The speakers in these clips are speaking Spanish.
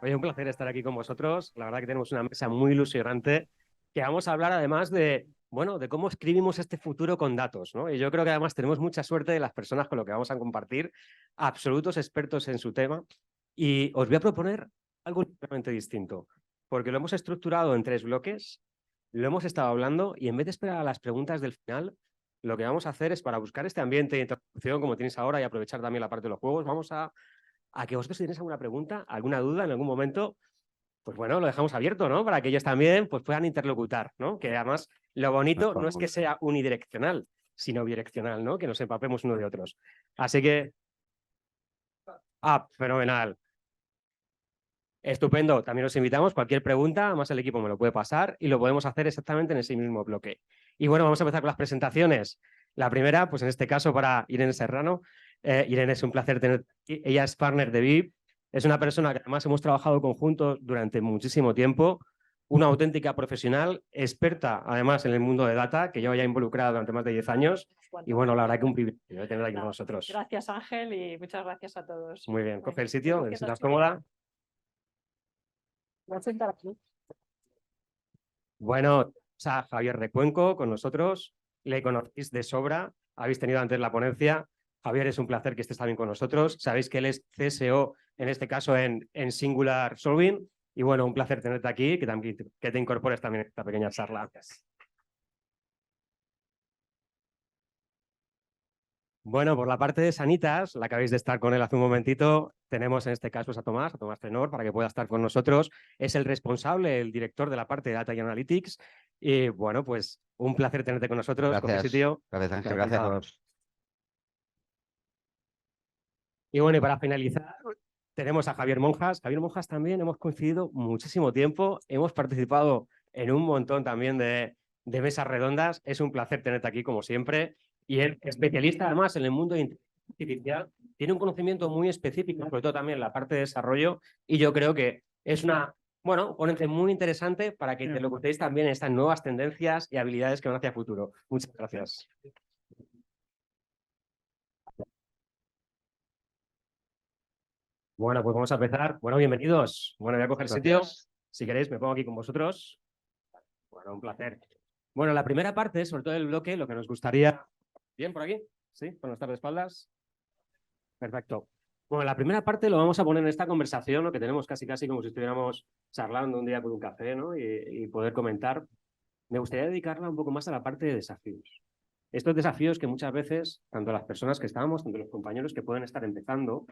Oye, un placer estar aquí con vosotros. La verdad que tenemos una mesa muy ilusionante que vamos a hablar además de, bueno, de cómo escribimos este futuro con datos, ¿no? Y yo creo que además tenemos mucha suerte de las personas con lo que vamos a compartir, absolutos expertos en su tema. Y os voy a proponer algo totalmente distinto, porque lo hemos estructurado en 3 bloques, lo hemos estado hablando y en vez de esperar a las preguntas del final, lo que vamos a hacer es para buscar este ambiente de interacción como tenéis ahora y aprovechar también la parte de los juegos, vamos a que vosotros si tenéis alguna pregunta, alguna duda en algún momento, pues bueno, lo dejamos abierto, ¿no? Para que ellos también pues, puedan interlocutar, ¿no? Que además lo bonito no es que sea unidireccional, sino bidireccional, ¿no? Que nos empapemos unos de otros. Así que, fenomenal. Estupendo. También os invitamos, cualquier pregunta, más el equipo me lo puede pasar y lo podemos hacer exactamente en ese mismo bloque. Y bueno, vamos a empezar con las presentaciones. La primera, pues en este caso para Irene Serrano. Irene, es un placer tener. Ella es partner de VIP. Es una persona que además hemos trabajado conjuntos durante muchísimo tiempo. Una auténtica profesional, experta además en el mundo de data, que lleva ya involucrada durante más de 10 años. Y bueno, la verdad que un privilegio tenerla aquí con nosotros. Gracias, Ángel, y muchas gracias a todos. Muy bien, coge el sitio, te sientas cómoda. Voy a sentar aquí. Bueno, Javier Recuenco con nosotros, le conocéis de sobra, habéis tenido antes la ponencia. Javier, es un placer que estés también con nosotros. Sabéis que él es CSO, en este caso en Singular Solving. Y bueno, un placer tenerte aquí, que te incorpores también a esta pequeña charla. Bueno, por la parte de Sanitas, la que habéis de estar con él hace un momentito, tenemos en este caso a Tomás Tenor, para que pueda estar con nosotros. Es el responsable, el director de la parte de Data y Analytics. Y bueno, pues un placer tenerte con nosotros. Gracias, gracias Ángel, gracias a todos. Y bueno, y para finalizar, tenemos a Javier Monjas. Javier Monjas también hemos coincidido muchísimo tiempo, hemos participado en un montón también de mesas redondas. Es un placer tenerte aquí, como siempre. Y él, especialista además en el mundo de inteligencia artificial, tiene un conocimiento muy específico, sobre todo también en la parte de desarrollo, y yo creo que es una, bueno, ponente muy interesante para que te lo contéis también en estas nuevas tendencias y habilidades que van hacia el futuro. Muchas gracias. Bueno, pues vamos a empezar. Bueno, bienvenidos. Bueno, voy a coger sitio. Si queréis, me pongo aquí con vosotros. Bueno, un placer. Bueno, la primera parte, sobre todo el bloque, lo que nos gustaría... ¿Bien por aquí? ¿Sí? ¿Con estar de espaldas? Perfecto. Bueno, la primera parte lo vamos a poner en esta conversación, lo que tenemos casi como si estuviéramos charlando un día con un café, ¿no? Y poder comentar. Me gustaría dedicarla un poco más a la parte de desafíos. Estos desafíos que muchas veces, tanto las personas que estamos, tanto los compañeros que pueden estar empezando,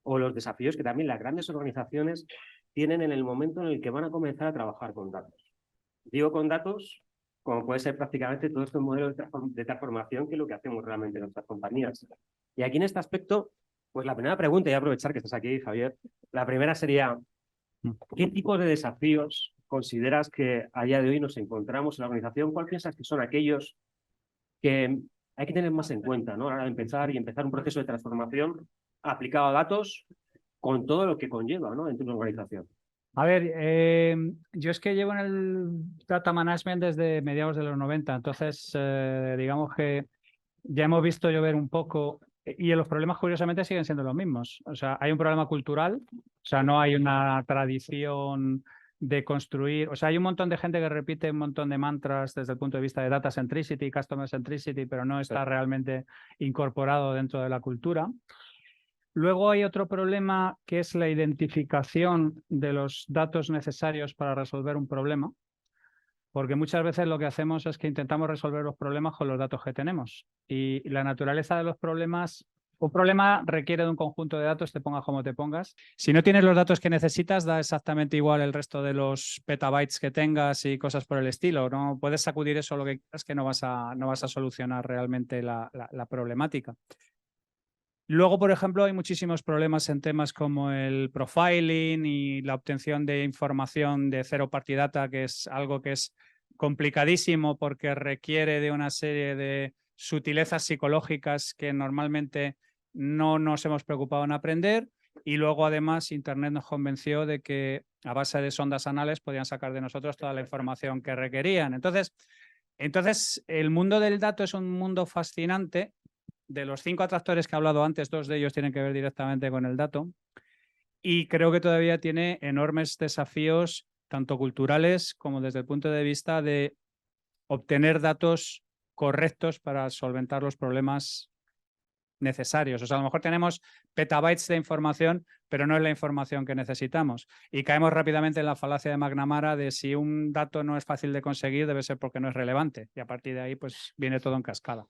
o los desafíos que también las grandes organizaciones tienen en el momento en el que van a comenzar a trabajar con datos. Digo con datos, como puede ser prácticamente todos estos modelos de transformación, que es lo que hacemos realmente en nuestras compañías. Y aquí en este aspecto, pues la primera pregunta, y aprovechar que estás aquí, Javier, la primera sería, ¿qué tipo de desafíos consideras que a día de hoy nos encontramos en la organización? ¿Cuál piensas que son aquellos que hay que tener más en cuenta, ¿no? A la hora de empezar un proceso de transformación aplicado a datos con todo lo que conlleva, ¿no? Dentro de una organización. A ver, yo es que llevo en el data management desde mediados de los 90, entonces digamos que ya hemos visto llover un poco y los problemas curiosamente siguen siendo los mismos. O sea, hay un problema cultural, o sea, no hay una tradición de construir, o sea, hay un montón de gente que repite un montón de mantras desde el punto de vista de data centricity, customer centricity, pero no está realmente incorporado dentro de la cultura. Luego hay otro problema que es la identificación de los datos necesarios para resolver un problema, porque muchas veces lo que hacemos es que intentamos resolver los problemas con los datos que tenemos. Y la naturaleza de los problemas, un problema requiere de un conjunto de datos, te pongas como te pongas. Si no tienes los datos que necesitas, da exactamente igual el resto de los petabytes que tengas y cosas por el estilo. No puedes sacudir eso lo que quieras, que no vas a solucionar realmente la problemática. Luego, por ejemplo, hay muchísimos problemas en temas como el profiling y la obtención de información de zero party data, que es algo que es complicadísimo porque requiere de una serie de sutilezas psicológicas que normalmente no nos hemos preocupado en aprender. Y luego, además, Internet nos convenció de que a base de sondas anales podían sacar de nosotros toda la información que requerían. Entonces, el mundo del dato es un mundo fascinante. De los 5 atractores que he hablado antes, 2 de ellos tienen que ver directamente con el dato. y creo que todavía tiene enormes desafíos, tanto culturales como desde el punto de vista de obtener datos correctos para solventar los problemas necesarios. O sea, a lo mejor tenemos petabytes de información, pero no es la información que necesitamos. Y caemos rápidamente en la falacia de McNamara de si un dato no es fácil de conseguir, debe ser porque no es relevante. Y a partir de ahí, pues viene todo en cascada.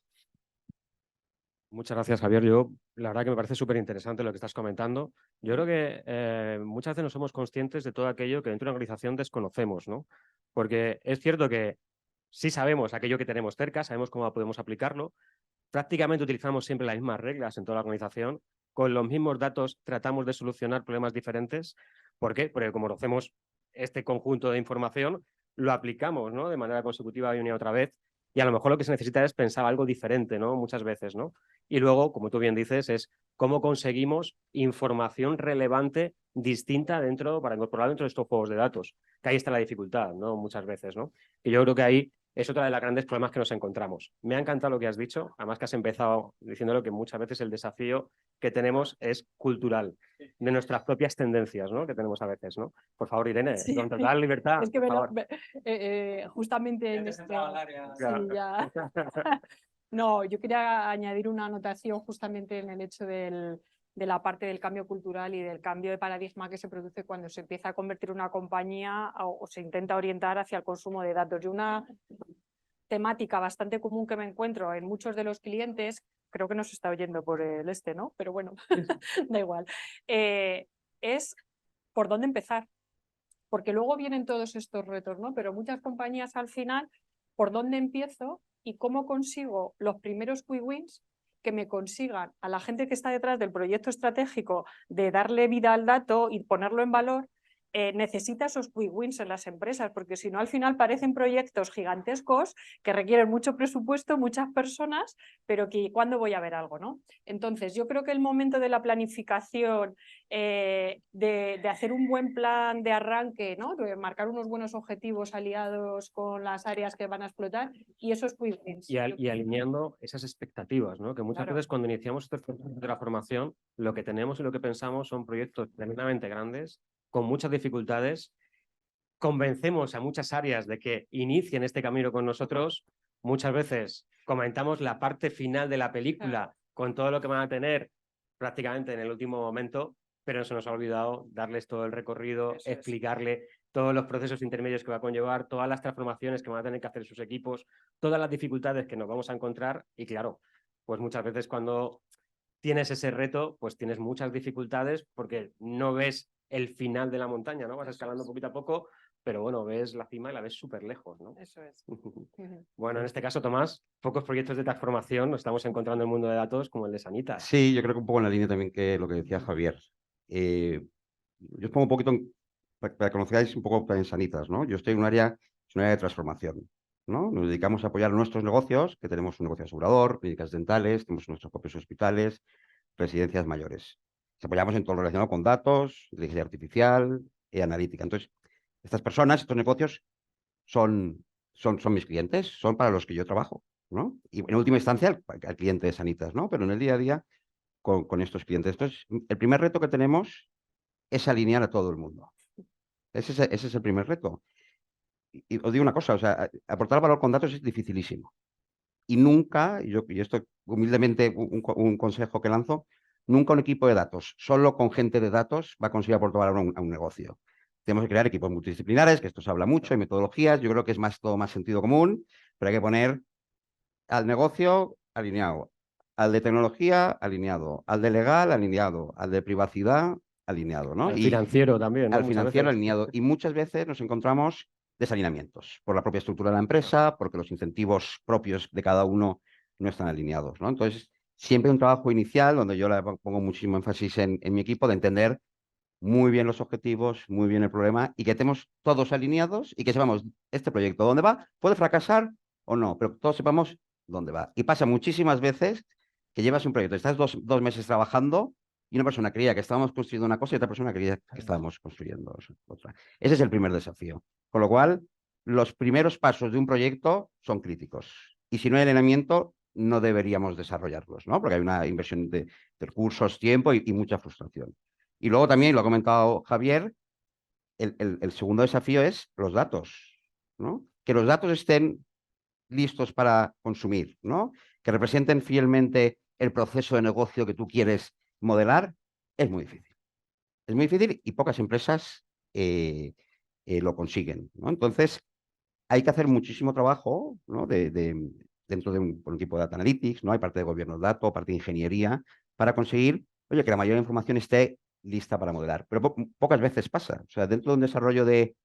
Muchas gracias, Javier. Yo, la verdad que me parece súper interesante lo que estás comentando. Yo creo que muchas veces no somos conscientes de todo aquello que dentro de una organización desconocemos, ¿no? Porque es cierto que sí sabemos aquello que tenemos cerca, sabemos cómo podemos aplicarlo. Prácticamente utilizamos siempre las mismas reglas en toda la organización. Con los mismos datos tratamos de solucionar problemas diferentes. ¿Por qué? Porque como conocemos este conjunto de información, lo aplicamos, ¿no? De manera consecutiva y una y otra vez. Y a lo mejor lo que se necesita es pensar algo diferente, ¿no? Muchas veces, ¿no? Y luego, como tú bien dices, es cómo conseguimos información relevante distinta para incorporar dentro de estos juegos de datos. Que ahí está la dificultad, ¿no? Muchas veces, ¿no? Y yo creo que ahí es otra de los grandes problemas que nos encontramos. Me ha encantado lo que has dicho, además que has empezado diciéndolo que muchas veces el desafío que tenemos es cultural, de nuestras propias tendencias, ¿no? Que tenemos a veces, ¿no? Por favor, Irene, Sí. con total libertad. Es que por favor. justamente en esto. Sí, ya. No, yo quería añadir una anotación justamente en el hecho de la parte del cambio cultural y del cambio de paradigma que se produce cuando se empieza a convertir una compañía o se intenta orientar hacia el consumo de datos. Y una temática bastante común que me encuentro en muchos de los clientes, creo que no se está oyendo por el ¿no? Pero bueno, da igual, es por dónde empezar. Porque luego vienen todos estos retos, ¿no? Pero muchas compañías al final, ¿por dónde empiezo y cómo consigo los primeros quick wins que me consigan a la gente que está detrás del proyecto estratégico de darle vida al dato y ponerlo en valor? Necesita esos quick wins en las empresas, porque si no al final parecen proyectos gigantescos que requieren mucho presupuesto, muchas personas, pero que ¿cuándo voy a ver algo, no? Entonces yo creo que el momento de la planificación, de hacer un buen plan de arranque, ¿no? De marcar unos buenos objetivos aliados con las áreas que van a explotar y esos quick wins. Y alineando esas expectativas, ¿no? Que muchas Claro. veces cuando iniciamos este proceso de la formación, lo que tenemos y lo que pensamos son proyectos tremendamente grandes, con muchas dificultades. Convencemos a muchas áreas de que inicien este camino con nosotros. Muchas veces comentamos la parte final de la película con todo lo que van a tener prácticamente en el último momento, pero se nos ha olvidado darles todo el recorrido, explicarle todos los procesos intermedios que va a conllevar, todas las transformaciones que van a tener que hacer sus equipos, todas las dificultades que nos vamos a encontrar. Y claro, pues muchas veces cuando tienes ese reto, pues tienes muchas dificultades porque no ves el final de la montaña, ¿no? Vas escalando poquito a poco, pero bueno, ves la cima y la ves súper lejos, ¿no? Eso es. Bueno, en este caso, Tomás, pocos proyectos de transformación nos estamos encontrando en el mundo de datos como el de Sanitas. Sí, yo creo que un poco en la línea también que lo que decía Javier. Yo os pongo un poquito, para que conozcáis un poco en Sanitas, ¿no? Yo estoy en un área, es un área de transformación, ¿no? Nos dedicamos a apoyar nuestros negocios, que tenemos un negocio asegurador, clínicas dentales, tenemos nuestros propios hospitales, residencias mayores. Nos apoyamos en todo lo relacionado con datos, inteligencia artificial y analítica. Entonces, estas personas, estos negocios son mis clientes, son para los que yo trabajo, ¿no? Y en última instancia al cliente de Sanitas, ¿no? Pero en el día a día con estos clientes. Entonces, el primer reto que tenemos es alinear a todo el mundo. Ese es el primer reto. Y os digo una cosa, o sea, aportar valor con datos es dificilísimo. Y nunca, y esto humildemente un consejo que lanzo, nunca un equipo de datos, solo con gente de datos, va a conseguir aportar valor a un negocio. Tenemos que crear equipos multidisciplinares, que esto se habla mucho, hay metodologías, yo creo que es todo más sentido común, pero hay que poner al negocio alineado, al de tecnología alineado, al de legal alineado, al de privacidad alineado, ¿no? Al financiero también, ¿no? Al Muchas financiero veces. alineado. Y muchas veces nos encontramos desalineamientos por la propia estructura de la empresa, porque los incentivos propios de cada uno no están alineados, ¿no? Entonces, siempre un trabajo inicial donde yo le pongo muchísimo énfasis en mi equipo de entender muy bien los objetivos, muy bien el problema y que estemos todos alineados y que sepamos este proyecto dónde va, puede fracasar o no, pero todos sepamos dónde va. Y pasa muchísimas veces que llevas un proyecto, estás dos meses trabajando y una persona creía que estábamos construyendo una cosa y otra persona creía que estábamos construyendo otra. Ese es el primer desafío. Con lo cual, los primeros pasos de un proyecto son críticos. Y si no hay alineamiento, no deberíamos desarrollarlos, ¿no? Porque hay una inversión de recursos, tiempo y mucha frustración. Y luego también, lo ha comentado Javier, el segundo desafío es los datos, ¿no? Que los datos estén listos para consumir, ¿no? Que representen fielmente el proceso de negocio que tú quieres modelar, es muy difícil. Es muy difícil y pocas empresas lo consiguen, ¿no? Entonces, hay que hacer muchísimo trabajo, ¿no? Dentro de un equipo de Data Analytics, ¿no? Hay parte de gobierno de datos, parte de ingeniería, para conseguir, oye, que la mayor información esté lista para modelar. Pero pocas veces pasa. O sea, dentro de un desarrollo de,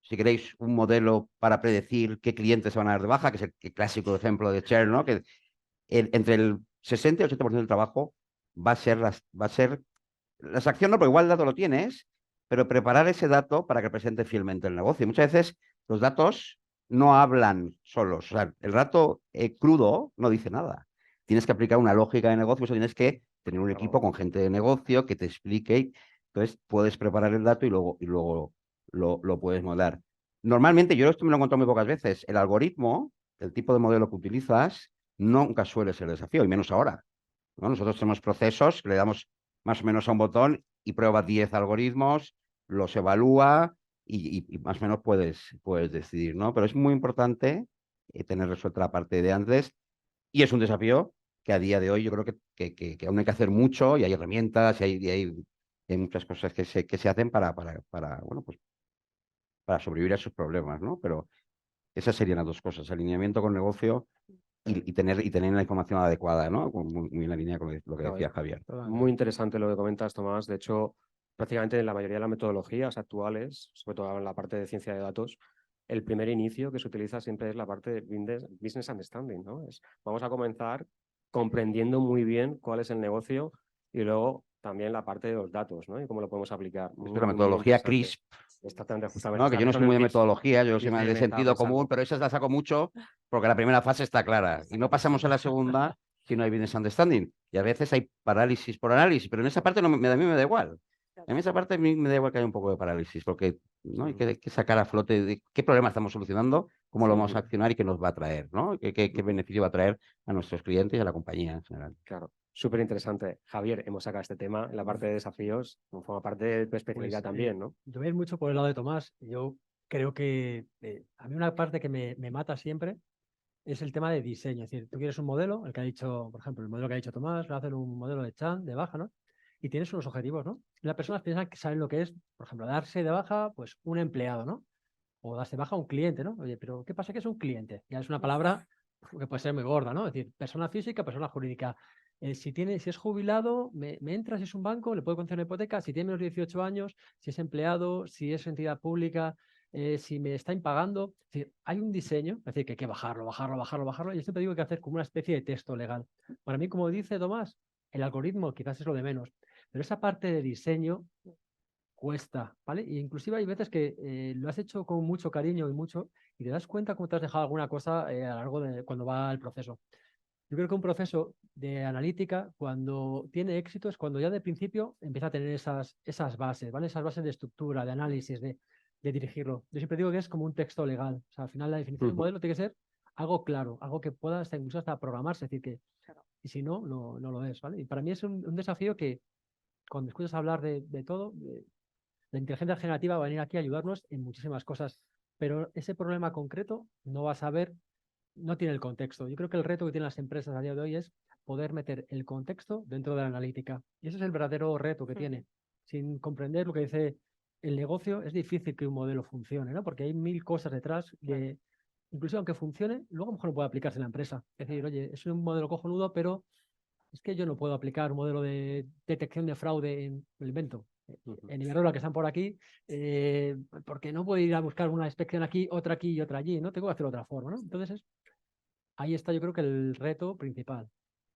si queréis, un modelo para predecir qué clientes se van a dar de baja, que es el clásico ejemplo de Cher, ¿no? Que entre el 60 y el 80% del trabajo va a ser la extracción, no, porque igual el dato lo tienes, pero preparar ese dato para que presente fielmente el negocio. Y muchas veces los datos no hablan solos. O sea, el dato crudo no dice nada. Tienes que aplicar una lógica de negocio, eso tienes que tener un equipo con gente de negocio que te explique. Entonces, puedes preparar el dato y luego lo puedes modelar. Normalmente, yo esto me lo he encontrado muy pocas veces, el algoritmo, el tipo de modelo que utilizas, nunca suele ser el desafío, y menos ahora, ¿no? Nosotros tenemos procesos que le damos más o menos a un botón y prueba 10 algoritmos, los evalúa y más o menos puedes decidir, ¿no? Pero es muy importante tener resuelta la parte de antes y es un desafío que a día de hoy yo creo que aún hay que hacer mucho y hay herramientas hay muchas cosas que se hacen bueno, pues, para sobrevivir a esos problemas, ¿no? Pero esas serían las dos cosas, alineamiento con negocio y tener la información adecuada, ¿no? Muy en la línea con lo que decía Javier. Muy interesante lo que comentas, Tomás. De hecho, prácticamente en la mayoría de las metodologías actuales, sobre todo en la parte de ciencia de datos, el primer inicio que se utiliza siempre es la parte de business understanding, ¿no? Vamos a comenzar comprendiendo muy bien cuál es el negocio y luego también la parte de los datos, ¿no? Y cómo lo podemos aplicar. Es la metodología CRISP. Exactamente, justamente. No, que yo no soy muy de metodología, yo soy más de sentido exacto. común, pero esas las saco mucho porque la primera fase está clara y no pasamos a la segunda si no hay business understanding. Y a veces hay parálisis por análisis, pero en esa parte a mí me da igual. En esa parte a mí me da igual que haya un poco de parálisis, porque ¿no? Hay que sacar a flote de qué problema estamos solucionando, cómo lo vamos a accionar y qué nos va a traer, ¿no? Qué beneficio va a traer a nuestros clientes y a la compañía en general. Claro. Súper interesante. Javier, hemos sacado este tema en la parte de desafíos, forma parte de tu especialidad también, ¿no? Yo voy a ir mucho por el lado de Tomás. Yo creo que a mí una parte que me mata siempre es el tema de diseño. Es decir, tú quieres un modelo, el que ha dicho, por ejemplo, el modelo que ha dicho Tomás, va a hacer un modelo de Chan, de baja, ¿no? Y tienes unos objetivos, ¿no? Y las personas piensan que saben lo que es, por ejemplo, darse de baja, pues, un empleado, ¿no? O darse de baja a un cliente, ¿no? Oye, pero ¿qué pasa que es un cliente? Ya es una palabra que puede ser muy gorda, ¿no? Es decir, persona física, persona jurídica. Si es jubilado, me entra, si es un banco, le puedo conceder una hipoteca, si tiene menos de 18 años, si es empleado, si es entidad pública, si me está impagando. Es decir, hay un diseño, es decir, que hay que bajarlo. Yo siempre digo que hay que hacer como una especie de texto legal. Para mí, como dice Tomás, el algoritmo quizás es lo de menos, pero esa parte de diseño cuesta, ¿vale? Y inclusive hay veces que lo has hecho con mucho cariño y te das cuenta cómo te has dejado alguna cosa a lo largo de cuando va el proceso. Yo creo que un proceso de analítica, cuando tiene éxito, es cuando ya de principio empieza a tener esas bases, ¿vale? Esas bases de estructura, de análisis, de dirigirlo. Yo siempre digo que es como un texto legal. O sea, al final la definición del modelo tiene que ser algo claro, algo que pueda hasta incluso hasta programarse, es decir, que y si no, no lo es, ¿vale? Y para mí es un desafío que cuando escuchas hablar de todo, la inteligencia generativa va a venir aquí a ayudarnos en muchísimas cosas, pero ese problema concreto no va a saber, no tiene el contexto. Yo creo que el reto que tienen las empresas a día de hoy es poder meter el contexto dentro de la analítica. Y ese es el verdadero reto que tiene. Sin comprender lo que dice el negocio, es difícil que un modelo funcione, ¿no? Porque hay mil cosas detrás de, incluso aunque funcione, luego a lo mejor no puede aplicarse en la empresa. Es decir, oye, es un modelo cojonudo, pero es que yo no puedo aplicar un modelo de detección de fraude en el invento. En Iberdrola, que están por aquí, porque no puedo ir a buscar una inspección aquí y otra allí, ¿no? Tengo que hacer otra forma, ¿no? Entonces, ahí está yo creo que el reto principal.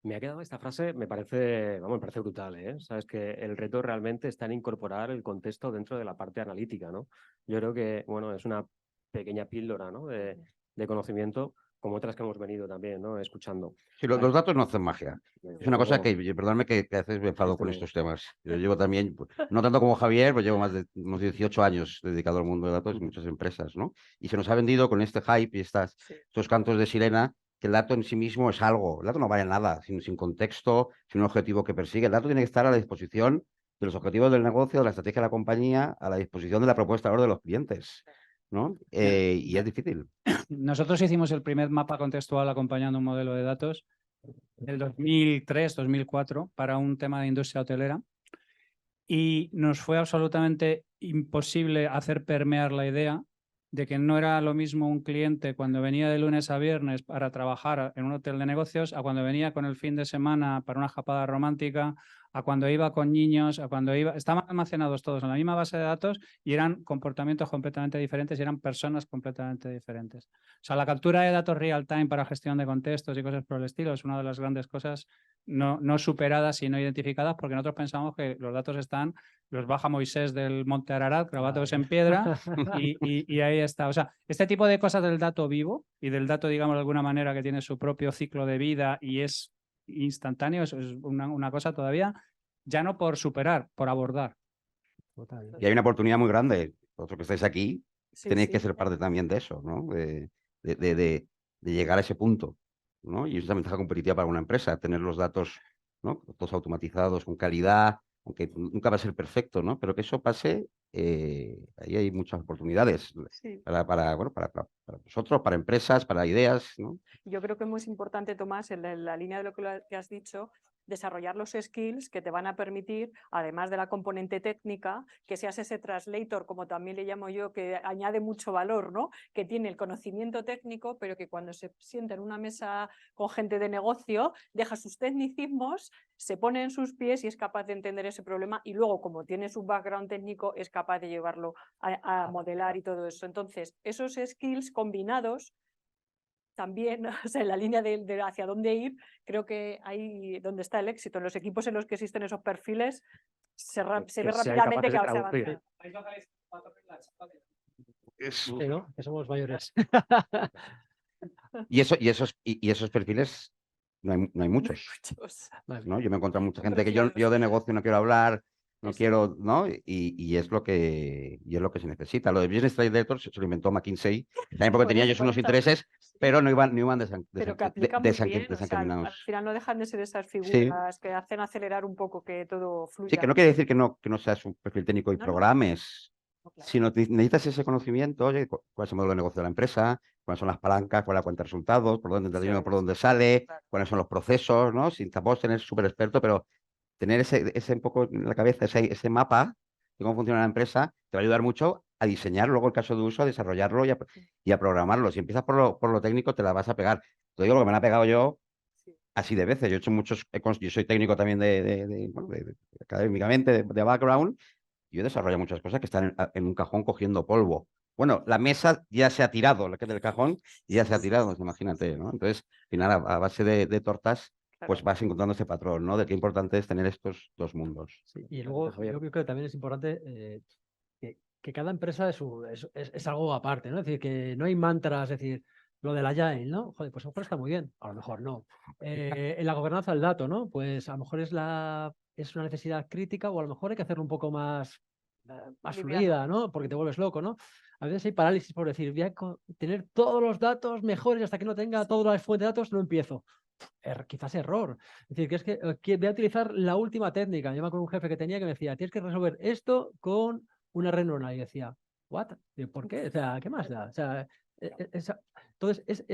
Me ha quedado esta frase, me parece brutal, ¿eh? Sabes que el reto realmente está en incorporar el contexto dentro de la parte analítica, ¿no? Yo creo que, bueno, es una pequeña píldora, ¿no? De conocimiento, como otras que hemos venido también, ¿no? Escuchando. Sí, los datos no hacen magia. Es una cosa que, perdóname que a veces me enfado con estos temas. Yo llevo también, no tanto como Javier, pues llevo más de unos 18 años dedicado al mundo de datos en muchas empresas, ¿no? Y se nos ha vendido con este hype y estos cantos de sirena que el dato en sí mismo es algo. El dato no vale nada, sin contexto, sin un objetivo que persigue. El dato tiene que estar a la disposición de los objetivos del negocio, de la estrategia de la compañía, a la disposición de la propuesta de valor de los clientes, ¿no? Y es difícil. Nosotros hicimos el primer mapa contextual acompañando un modelo de datos del 2003-2004 para un tema de industria hotelera y nos fue absolutamente imposible hacer permear la idea de que no era lo mismo un cliente cuando venía de lunes a viernes para trabajar en un hotel de negocios a cuando venía con el fin de semana para una escapada romántica, a cuando iba con niños, a cuando iba... Estaban almacenados todos en la misma base de datos y eran comportamientos completamente diferentes y eran personas completamente diferentes. O sea, la captura de datos real time para gestión de contextos y cosas por el estilo es una de las grandes cosas no superadas y no identificadas, porque nosotros pensamos que los datos están, los baja Moisés del Monte Ararat, grabados en piedra, y ahí está. O sea, este tipo de cosas del dato vivo y del dato, digamos, de alguna manera que tiene su propio ciclo de vida y es instantáneo, eso es una cosa todavía, ya no por superar, por abordar. Total. Y hay una oportunidad muy grande. Vosotros que estáis aquí, Sí, tenéis sí. que ser parte también de eso, ¿no? De llegar a ese punto, ¿no? Y es una ventaja competitiva para una empresa, tener los datos, ¿no? Todos automatizados, con calidad, aunque nunca va a ser perfecto, ¿no? Pero que eso pase, ahí hay muchas oportunidades Sí. bueno, para vosotros, para empresas, para ideas, ¿no? Yo creo que es muy importante, Tomás, en la línea de lo que has dicho, desarrollar los skills que te van a permitir, además de la componente técnica, que seas ese translator, como también le llamo yo, que añade mucho valor, ¿no? Que tiene el conocimiento técnico, pero que cuando se sienta en una mesa con gente de negocio, deja sus tecnicismos, se pone en sus pies y es capaz de entender ese problema y luego, como tiene su background técnico, es capaz de llevarlo a modelar y todo eso. Entonces, esos skills combinados también, o sea, en la línea de hacia dónde ir, creo que ahí donde está el éxito. En los equipos en los que existen esos perfiles, se ve sean rápidamente capaces de que se avanza. traducir. Sí, ¿no? Que somos mayores. Y esos perfiles no hay muchos, Muchos. ¿no? Yo me he encontrado mucha gente que Preciados. yo de negocio no quiero hablar, no Eso. quiero, ¿no? Y es lo que se necesita. Lo de Business Trade Director se lo inventó McKinsey, también porque Por tenía eso, ellos por unos eso. intereses, Sí. pero no iban Pero que aplica muy bien, o sea, al desencaminados. final no dejan de ser esas Sí, figuras que hacen acelerar un poco que todo sí, fluya. que no quiere decir que no seas un perfil técnico y No, no. programes, No, claro. sino necesitas ese conocimiento, oye, cuál es el modelo de negocio de la empresa, cuáles son las palancas, cuál es la cuenta de resultados, por dónde entra el dinero, por dónde sale, Claro. cuáles son los procesos, ¿no? Sin tampoco tener súper experto, pero tener ese un poco en la cabeza, ese mapa de cómo funciona la empresa, te va a ayudar mucho a diseñar luego el caso de uso, a desarrollarlo y a programarlo. Si empiezas por lo técnico, te la vas a pegar. Te digo lo que me la ha pegado yo Sí. así de veces. Yo he hecho yo soy técnico también académicamente, de background, y yo desarrollo muchas cosas que están en un cajón cogiendo polvo. Bueno, la mesa ya se ha tirado, la que es del cajón ya se ha tirado, imagínate, ¿no? Entonces, al final, a base de tortas, pues Claro. vas encontrando ese patrón, ¿no? De qué importante es tener estos dos mundos. Sí, y luego Javier. yo creo que también es importante que cada empresa es algo aparte, ¿no? Es decir, que no hay mantras, es decir, lo del Agile, ¿no? Joder, pues a lo mejor está muy bien, a lo mejor no. En la gobernanza del dato, ¿no? Pues a lo mejor es una necesidad crítica o a lo mejor hay que hacerlo un poco más Liviano. fluida, ¿no? Porque te vuelves loco, ¿no? A veces hay parálisis por decir, voy a tener todos los datos mejores hasta que no tenga todas las fuentes de datos, no empiezo. Quizás error. Es decir, que voy a utilizar la última técnica. Yo me acuerdo un jefe que tenía que me decía, tienes que resolver esto con una red neuronal. Y decía, ¿what? ¿Por qué? O sea, ¿qué más da? O sea, entonces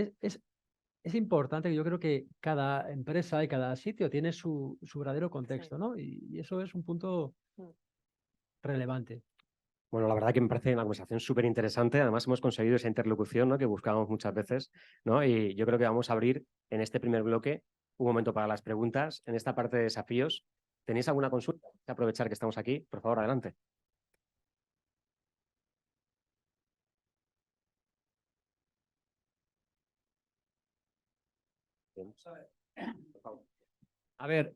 es importante que yo creo que cada empresa y cada sitio tiene su verdadero contexto, ¿no? Y eso es un punto relevante. Bueno, la verdad que me parece una conversación súper interesante. Además, hemos conseguido esa interlocución, ¿no? Que buscábamos muchas veces, ¿no? Y yo creo que vamos a abrir en este primer bloque un momento para las preguntas. En esta parte de desafíos, ¿tenéis alguna consulta? Aprovechar que estamos aquí. Por favor, adelante. A ver,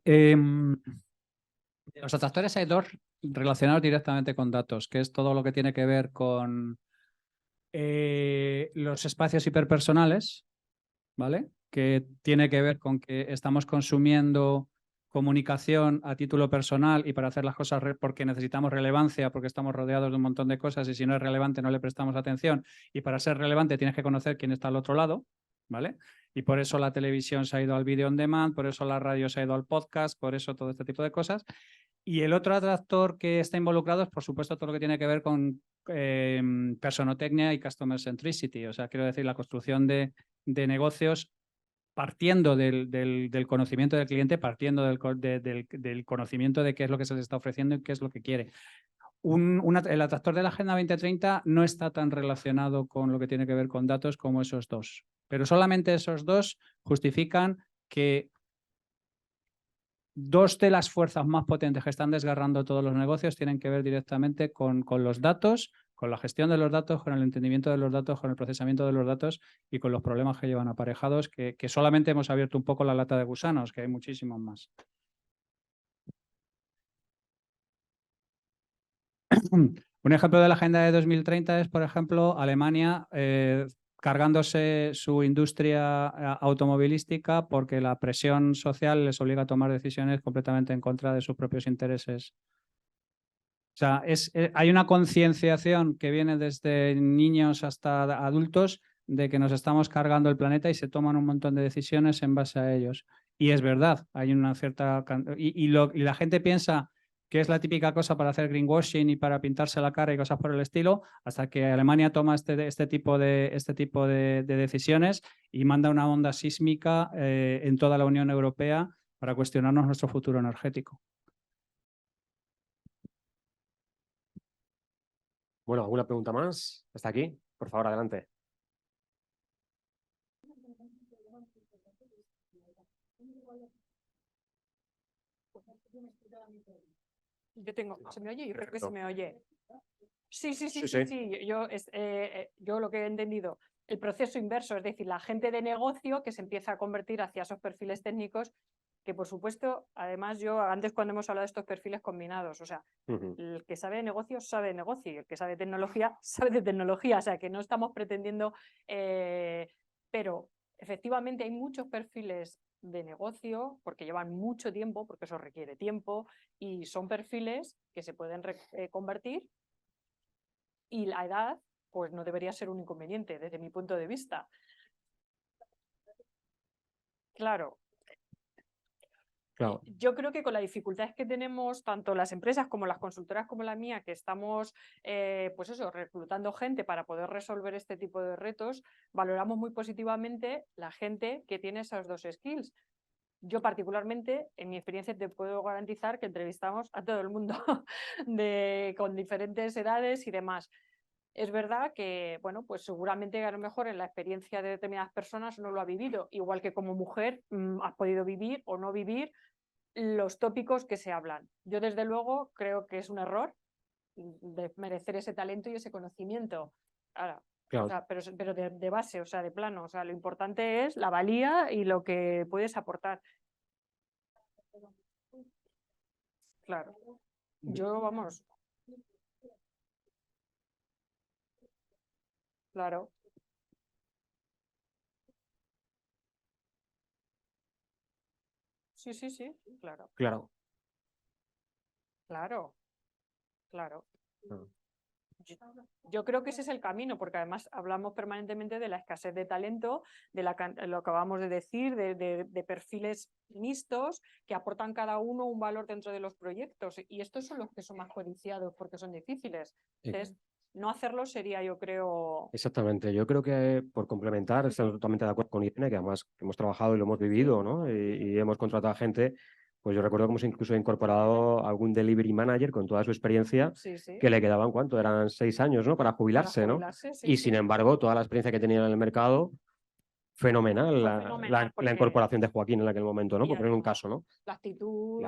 los atractores hay dos relacionados directamente con datos, que es todo lo que tiene que ver con los espacios hiperpersonales, ¿vale? Que tiene que ver con que estamos consumiendo comunicación a título personal y para hacer las cosas porque necesitamos relevancia, porque estamos rodeados de un montón de cosas y si no es relevante no le prestamos atención y para ser relevante tienes que conocer quién está al otro lado, ¿vale? Y por eso la televisión se ha ido al video on demand, por eso la radio se ha ido al podcast, por eso todo este tipo de cosas. Y el otro atractor que está involucrado es, por supuesto, todo lo que tiene que ver con personotecnia y customer centricity. O sea, quiero decir, la construcción de negocios partiendo del conocimiento del cliente, partiendo del conocimiento de qué es lo que se le está ofreciendo y qué es lo que quiere. El atractor de la Agenda 2030 no está tan relacionado con lo que tiene que ver con datos como esos dos. Pero solamente esos dos justifican que dos de las fuerzas más potentes que están desgarrando todos los negocios tienen que ver directamente con los datos, con la gestión de los datos, con el entendimiento de los datos, con el procesamiento de los datos y con los problemas que llevan aparejados, que solamente hemos abierto un poco la lata de gusanos, que hay muchísimos más. Un ejemplo de la Agenda de 2030 es, por ejemplo, Alemania cargándose su industria automovilística porque la presión social les obliga a tomar decisiones completamente en contra de sus propios intereses. O sea, hay una concienciación que viene desde niños hasta adultos de que nos estamos cargando el planeta y se toman un montón de decisiones en base a ellos. Y es verdad, hay una cierta... Y la gente piensa que es la típica cosa para hacer greenwashing y para pintarse la cara y cosas por el estilo, hasta que Alemania toma este tipo de decisiones y manda una onda sísmica en toda la Unión Europea para cuestionarnos nuestro futuro energético. Bueno, ¿alguna pregunta más? ¿Hasta aquí? Por favor, adelante. Yo tengo, ¿se me oye? Yo creo que se me oye. Sí. Yo lo que he entendido, el proceso inverso, es decir, la gente de negocio que se empieza a convertir hacia esos perfiles técnicos, que por supuesto, además yo antes cuando hemos hablado de estos perfiles combinados, o sea, el que sabe de negocio sabe de negocio y el que sabe de tecnología sabe de tecnología, o sea, que no estamos pretendiendo, pero efectivamente hay muchos perfiles de negocio porque llevan mucho tiempo, porque eso requiere tiempo y son perfiles que se pueden convertir y la edad pues no debería ser un inconveniente desde mi punto de vista. Claro. Yo creo que con las dificultades que tenemos tanto las empresas como las consultoras como la mía, que estamos pues eso, reclutando gente para poder resolver este tipo de retos, valoramos muy positivamente la gente que tiene esos dos skills. Yo particularmente, en mi experiencia, te puedo garantizar que entrevistamos a todo el mundo con diferentes edades y demás. Es verdad que, bueno, pues seguramente a lo mejor en la experiencia de determinadas personas no lo ha vivido, igual que como mujer has podido vivir o no vivir los tópicos que se hablan. Yo desde luego creo que es un error de merecer ese talento y ese conocimiento. Ahora, claro. O sea, pero de base, o sea, de plano. O sea, lo importante es la valía y lo que puedes aportar. Claro. Yo, vamos. Claro. Sí, claro. Claro. Yo creo que ese es el camino, porque además hablamos permanentemente de la escasez de talento, de lo que acabamos de decir, de perfiles mixtos que aportan cada uno un valor dentro de los proyectos. Y estos son los que son más codiciados porque son difíciles. Entonces, no hacerlo sería, yo creo... Exactamente. Yo creo que, por complementar, estoy totalmente de acuerdo con Irene, que además hemos trabajado y lo hemos vivido, ¿no? Y hemos contratado a gente. Pues yo recuerdo que hemos incluso incorporado algún delivery manager con toda su experiencia, que le quedaban, ¿cuánto? Eran 6 años, ¿no? Para jubilarse, ¿no? Y sin embargo, toda la experiencia que tenían en el mercado, fenomenal, la incorporación de Joaquín en aquel momento, ¿no? Por poner un caso, ¿no? La actitud,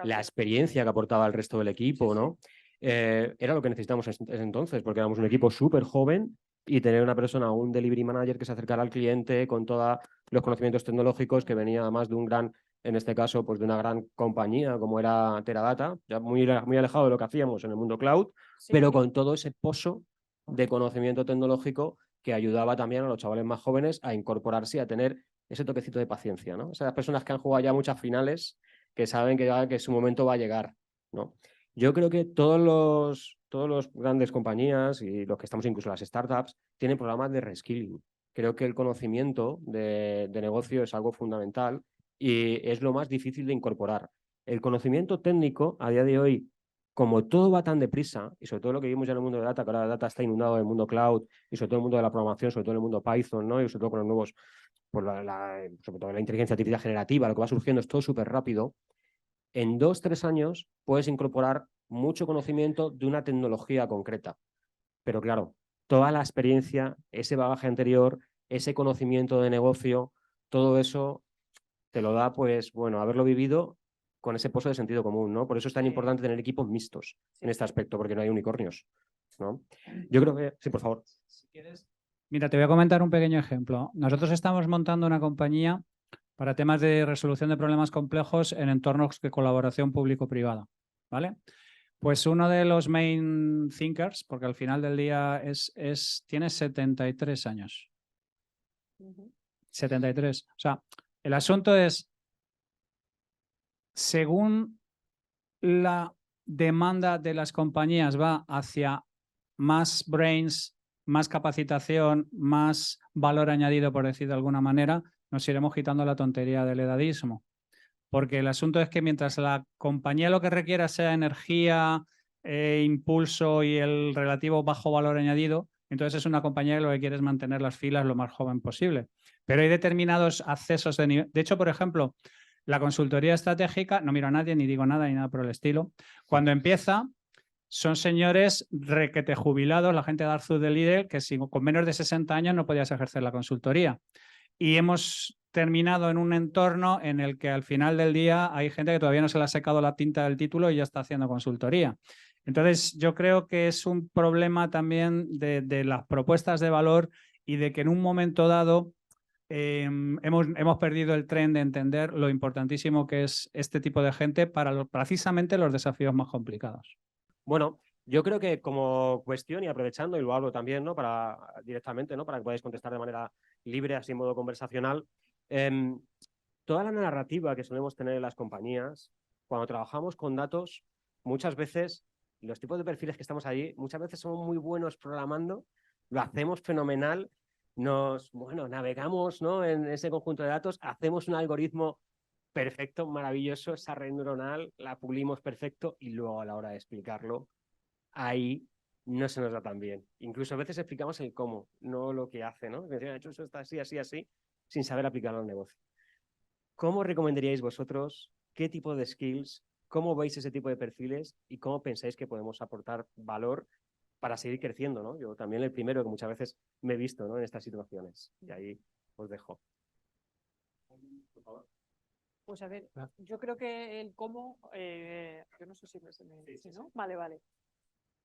la experiencia que aportaba el resto del equipo, ¿no? Era lo que necesitamos entonces, porque éramos un equipo súper joven y tener una persona, un delivery manager que se acercara al cliente con todos los conocimientos tecnológicos, que venía además de un gran, en este caso, pues de una gran compañía como era Teradata, ya muy alejado de lo que hacíamos en el mundo cloud, pero con todo ese pozo de conocimiento tecnológico que ayudaba también a los chavales más jóvenes a incorporarse y a tener ese toquecito de paciencia, ¿no? Esas personas que han jugado ya muchas finales, que saben que su momento va a llegar, ¿no? Yo creo que todos los grandes compañías y los que estamos incluso las startups tienen programas de reskilling. Creo que el conocimiento de negocio es algo fundamental y es lo más difícil de incorporar. El conocimiento técnico a día de hoy, como todo va tan deprisa, y sobre todo lo que vimos ya en el mundo de data, que ahora la data está inundado en el mundo cloud, y sobre todo en el mundo de la programación, sobre todo en el mundo Python, ¿no? Y sobre todo con los nuevos, pues sobre todo la inteligencia artificial generativa, lo que va surgiendo es todo súper rápido. En 2-3 años puedes incorporar mucho conocimiento de una tecnología concreta. Pero claro, toda la experiencia, ese bagaje anterior, ese conocimiento de negocio, todo eso te lo da, pues, bueno, haberlo vivido con ese pozo de sentido común, ¿no? Por eso es tan importante tener equipos mixtos en este aspecto, porque no hay unicornios, ¿no? Yo creo que... Sí, por favor. Si quieres. Mira, te voy a comentar un pequeño ejemplo. Nosotros estamos montando una compañía para temas de resolución de problemas complejos en entornos de colaboración público-privada, ¿vale? Pues uno de los main thinkers, porque al final del día tiene 73 años. 73. O sea, el asunto es, según la demanda de las compañías va hacia más brains, más capacitación, más valor añadido, por decir de alguna manera, nos iremos quitando la tontería del edadismo. Porque el asunto es que mientras la compañía lo que requiera sea energía, impulso y el relativo bajo valor añadido, entonces es una compañía que lo que quiere es mantener las filas lo más joven posible. Pero hay determinados accesos de nivel. De hecho, por ejemplo, la consultoría estratégica, no miro a nadie ni digo nada ni nada por el estilo, cuando empieza son señores requete jubilados, la gente de Arzú de Lidl, que con menos de 60 años no podías ejercer la consultoría. Y hemos terminado en un entorno en el que al final del día hay gente que todavía no se le ha secado la tinta del título y ya está haciendo consultoría. Entonces, yo creo que es un problema también de las propuestas de valor y de que en un momento dado hemos perdido el tren de entender lo importantísimo que es este tipo de gente para precisamente los desafíos más complicados. Bueno, yo creo que como cuestión, y aprovechando, y lo hablo también, ¿no? Directamente, ¿no? Para que podáis contestar de manera libre, así en modo conversacional. Toda la narrativa que solemos tener en las compañías, cuando trabajamos con datos, muchas veces los tipos de perfiles que estamos allí, muchas veces somos muy buenos programando, lo hacemos fenomenal, navegamos, ¿no? En ese conjunto de datos, hacemos un algoritmo perfecto, maravilloso, esa red neuronal, la pulimos perfecto y luego a la hora de explicarlo, ahí no se nos da tan bien. Incluso a veces explicamos el cómo, no lo que hace, ¿no? Que hecho eso está así, así, así, sin saber aplicarlo al negocio. ¿Cómo recomendaríais vosotros? ¿Qué tipo de skills? ¿Cómo veis ese tipo de perfiles? ¿Y cómo pensáis que podemos aportar valor para seguir creciendo, ¿no? Yo también el primero que muchas veces me he visto, ¿no? En estas situaciones. Y ahí os dejo. Por favor. Pues a ver, yo creo que el cómo, yo no sé si me... Sí, ¿no? Vale.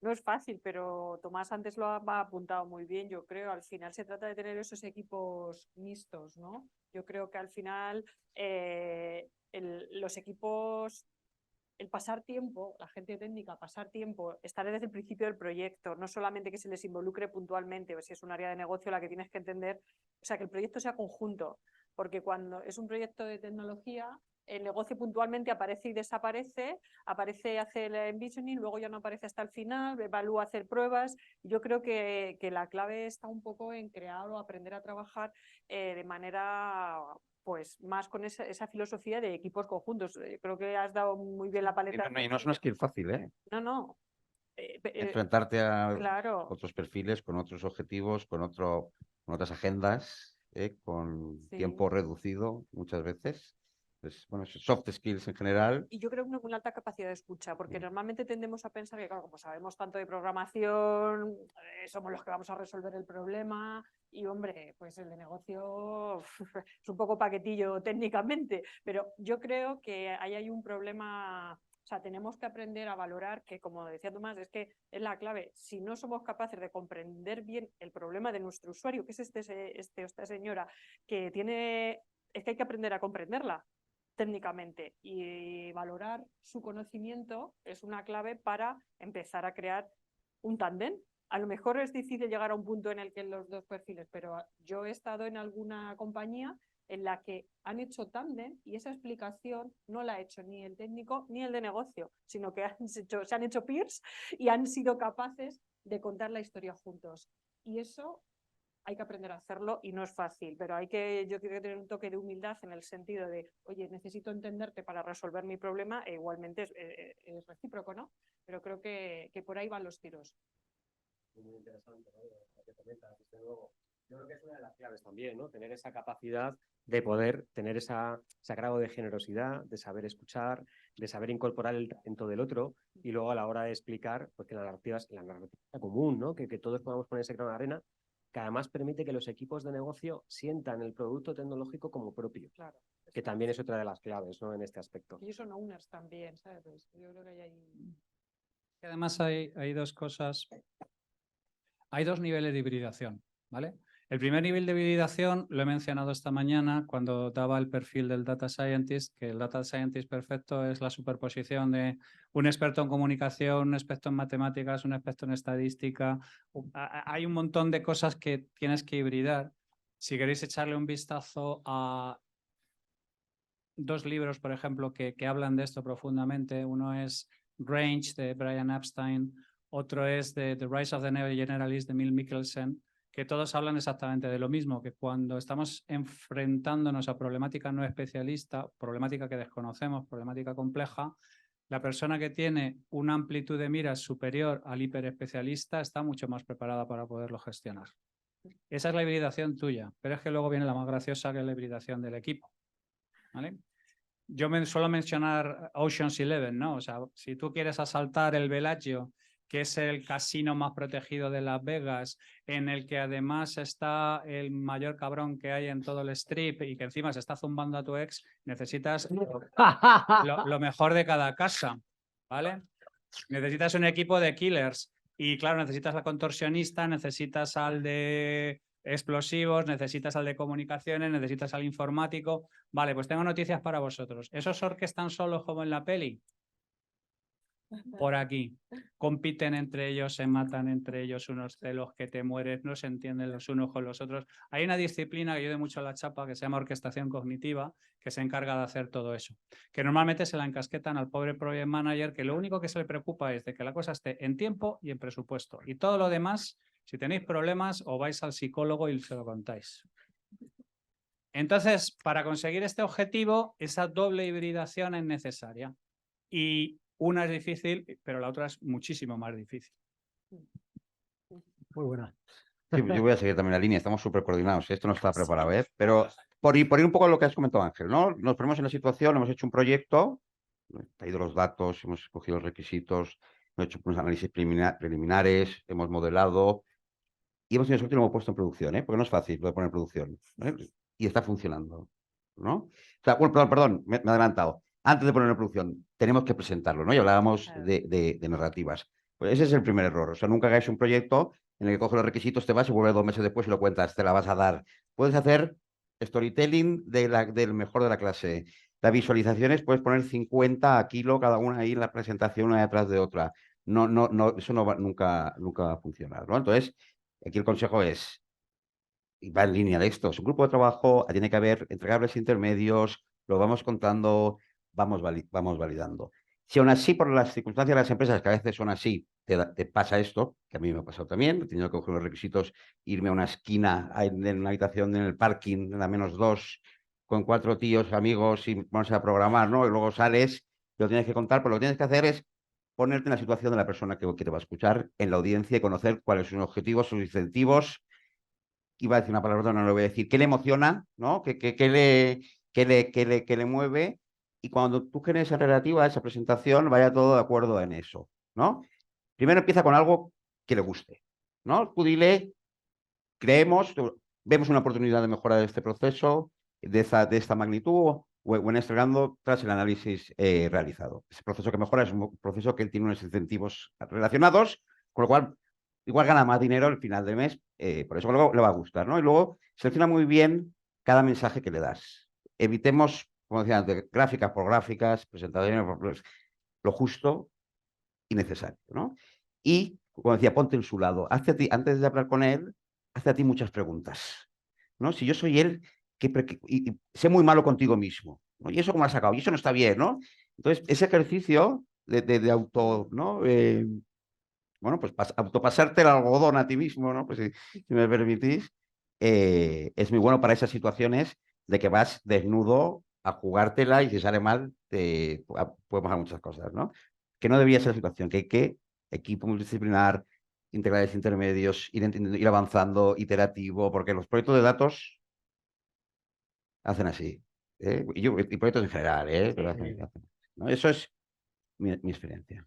No es fácil, pero Tomás antes lo ha apuntado muy bien, yo creo. Al final se trata de tener esos equipos mixtos, ¿no? Yo creo que al final los equipos, el pasar tiempo, la gente técnica, pasar tiempo, estar desde el principio del proyecto, no solamente que se les involucre puntualmente, o si es un área de negocio la que tienes que entender, o sea, que el proyecto sea conjunto, porque cuando es un proyecto de tecnología, el negocio puntualmente aparece y desaparece, aparece, hace el envisioning, luego ya no aparece hasta el final, evalúa, hacer pruebas. Yo creo que la clave está un poco en crear o aprender a trabajar de manera pues más con esa filosofía de equipos conjuntos. Yo creo que has dado muy bien la paleta. Y no es una skill fácil, ¿eh? No. Enfrentarte a claro. otros perfiles, con otros objetivos, con otras agendas, con tiempo reducido muchas veces. Pues, bueno, soft skills en general. Y yo creo que una alta capacidad de escucha, porque normalmente tendemos a pensar que, claro, como sabemos tanto de programación, somos los que vamos a resolver el problema. Y, hombre, pues el de negocio es un poco paquetillo técnicamente, pero yo creo que ahí hay un problema. O sea, tenemos que aprender a valorar que, como decía Tomás, es que es la clave. Si no somos capaces de comprender bien el problema de nuestro usuario, que es esta señora, que tiene, es que hay que aprender a comprenderla técnicamente, y valorar su conocimiento es una clave para empezar a crear un tándem. A lo mejor es difícil llegar a un punto en el que los dos perfiles, pero yo he estado en alguna compañía en la que han hecho tándem y esa explicación no la ha hecho ni el técnico ni el de negocio, sino que se han hecho peers y han sido capaces de contar la historia juntos. Y eso hay que aprender a hacerlo y no es fácil, pero yo creo que tener un toque de humildad en el sentido de, oye, necesito entenderte para resolver mi problema, e igualmente es recíproco, ¿no? Pero creo que por ahí van los tiros. Muy interesante, ¿no? Lo que comentas, desde luego. Yo creo que es una de las claves también, ¿no? Tener esa capacidad de poder tener ese grado de generosidad, de saber escuchar, de saber incorporar el talento del otro y luego a la hora de explicar, porque la narrativa es la narrativa común, ¿no? Que todos podamos poner ese grano de arena, que además permite que los equipos de negocio sientan el producto tecnológico como propio, claro, que también es otra de las claves, ¿no? En este aspecto. Y ellos son owners también, ¿sabes? Pues yo creo que hay... Además hay dos cosas. Hay dos niveles de hibridación, ¿vale? El primer nivel de hibridación lo he mencionado esta mañana cuando daba el perfil del Data Scientist, que el Data Scientist perfecto es la superposición de un experto en comunicación, un experto en matemáticas, un experto en estadística. Hay un montón de cosas que tienes que hibridar. Si queréis echarle un vistazo a dos libros, por ejemplo, que hablan de esto profundamente, uno es Range, de Brian Epstein, otro es The Rise of the Neo-Generalist, de Neil Mikkelsen, que todos hablan exactamente de lo mismo, que cuando estamos enfrentándonos a problemática no especialista, problemática que desconocemos, problemática compleja, la persona que tiene una amplitud de miras superior al hiperespecialista está mucho más preparada para poderlo gestionar. Esa es la hibridación tuya, pero es que luego viene la más graciosa, que es la hibridación del equipo, ¿vale? Yo suelo mencionar Ocean's 11, ¿no? O sea, si tú quieres asaltar el Bellagio, que es el casino más protegido de Las Vegas, en el que además está el mayor cabrón que hay en todo el strip y que encima se está zumbando a tu ex, necesitas lo mejor de cada casa, ¿vale? Necesitas un equipo de killers y claro, necesitas al contorsionista, necesitas al de explosivos, necesitas al de comunicaciones, necesitas al informático. Vale, pues tengo noticias para vosotros. ¿Esos orquestan solos como en la peli? Por aquí. Compiten entre ellos, se matan entre ellos, unos celos que te mueres, no se entienden los unos con los otros. Hay una disciplina que yo doy mucho a la chapa que se llama orquestación cognitiva, que se encarga de hacer todo eso. Que normalmente se la encasquetan al pobre project manager, que lo único que se le preocupa es de que la cosa esté en tiempo y en presupuesto. Y todo lo demás, si tenéis problemas, o vais al psicólogo y se lo contáis. Entonces, para conseguir este objetivo, esa doble hibridación es necesaria. Y una es difícil, pero la otra es muchísimo más difícil. Muy buena. Sí, yo voy a seguir también la línea, estamos súper coordinados, esto no está preparado, ¿eh? Pero por ir un poco a lo que has comentado, Ángel, ¿no? Nos ponemos en la situación, hemos hecho un proyecto, hemos traído los datos, hemos escogido los requisitos, hemos hecho unos análisis preliminares, hemos modelado y hemos tenido suerte y lo hemos puesto en producción, ¿eh? Porque no es fácil lo de poner en producción, ¿eh? Y está funcionando, ¿no? O sea, bueno, perdón, me he adelantado. Antes de ponerlo en producción, tenemos que presentarlo, ¿no? Y hablábamos de narrativas. Pues ese es el primer error. O sea, nunca hagáis un proyecto en el que coges los requisitos, te vas y vuelves 2 meses después y lo cuentas, te la vas a dar. Puedes hacer storytelling del mejor de la clase. Las visualizaciones puedes poner 50 a kilo cada una ahí en la presentación, una detrás de otra. No, eso no va, nunca va a funcionar, ¿no? Entonces, aquí el consejo es, y va en línea de esto, es un grupo de trabajo, tiene que haber entregables intermedios, lo vamos contando, vamos validando. Si aún así, por las circunstancias de las empresas, que a veces son así, te pasa esto, que a mí me ha pasado también, he tenido que coger los requisitos, irme a una esquina en una habitación en el parking, en la -2, con 4 tíos, amigos, y vamos a programar, ¿no? Y luego sales, lo tienes que contar, pero lo que tienes que hacer es ponerte en la situación de la persona que te va a escuchar, en la audiencia, y conocer cuáles son sus objetivos, sus incentivos. Iba a decir una palabra, no lo voy a decir, qué le emociona, ¿no? ¿Qué le mueve? Y cuando tú generes esa relativa, esa presentación, vaya todo de acuerdo en eso, ¿no? Primero empieza con algo que le guste, ¿no? Tú dile, vemos una oportunidad de mejora de este proceso, de esta magnitud, o en este rango, tras el análisis realizado. Ese proceso que mejora es un proceso que tiene unos incentivos relacionados, con lo cual igual gana más dinero al final del mes, por eso luego le va a gustar, ¿no? Y luego selecciona muy bien cada mensaje que le das. Evitemos, como decía antes, gráficas por gráficas, presentaciones por lo justo y necesario, ¿no? Y, como decía, ponte en su lado. Antes de hablar con él, hazte a ti muchas preguntas, ¿no? Si yo soy él, y sé muy malo contigo mismo, ¿no? ¿Y eso cómo lo has sacado? Y eso no está bien, ¿no? Entonces, ese ejercicio de auto, ¿no? Bueno, pues autopasarte el algodón a ti mismo, ¿no? Pues si me permitís, es muy bueno para esas situaciones de que vas desnudo a jugártela y si sale mal, puede pasar muchas cosas, ¿no? Que no debía ser la situación, que hay que equipo multidisciplinar, integrales intermedios, ir avanzando, iterativo, porque los proyectos de datos hacen así. Y proyectos en general, pero ¿no? Eso es mi experiencia.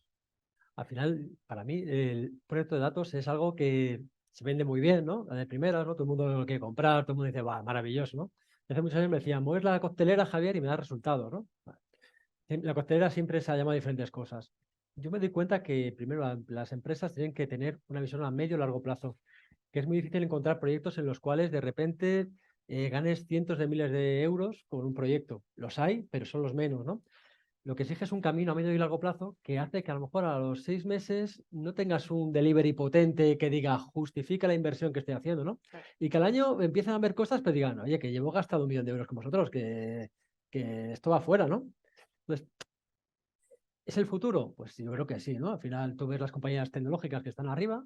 Al final, para mí, el proyecto de datos es algo que se vende muy bien, ¿no? De primeras, ¿no? Todo el mundo lo quiere comprar, todo el mundo dice, va, maravilloso, ¿no? Hace muchos años me decían, mueves la costelera, Javier, y me da resultados, ¿no? La costelera siempre se ha llamado diferentes cosas. Yo me doy cuenta que primero las empresas tienen que tener una visión a medio y largo plazo, que es muy difícil encontrar proyectos en los cuales de repente ganes cientos de miles de euros con un proyecto. Los hay, pero son los menos, ¿no? Lo que exige es un camino a medio y largo plazo que hace que a lo mejor a los 6 meses no tengas un delivery potente que diga justifica la inversión que estoy haciendo, ¿no? Y que al año empiezan a ver cosas, pero digan, oye, que llevo gastado 1 millón de euros con vosotros, que esto va fuera, ¿no? Entonces, ¿es el futuro? Pues yo creo que sí, ¿no? Al final tú ves las compañías tecnológicas que están arriba,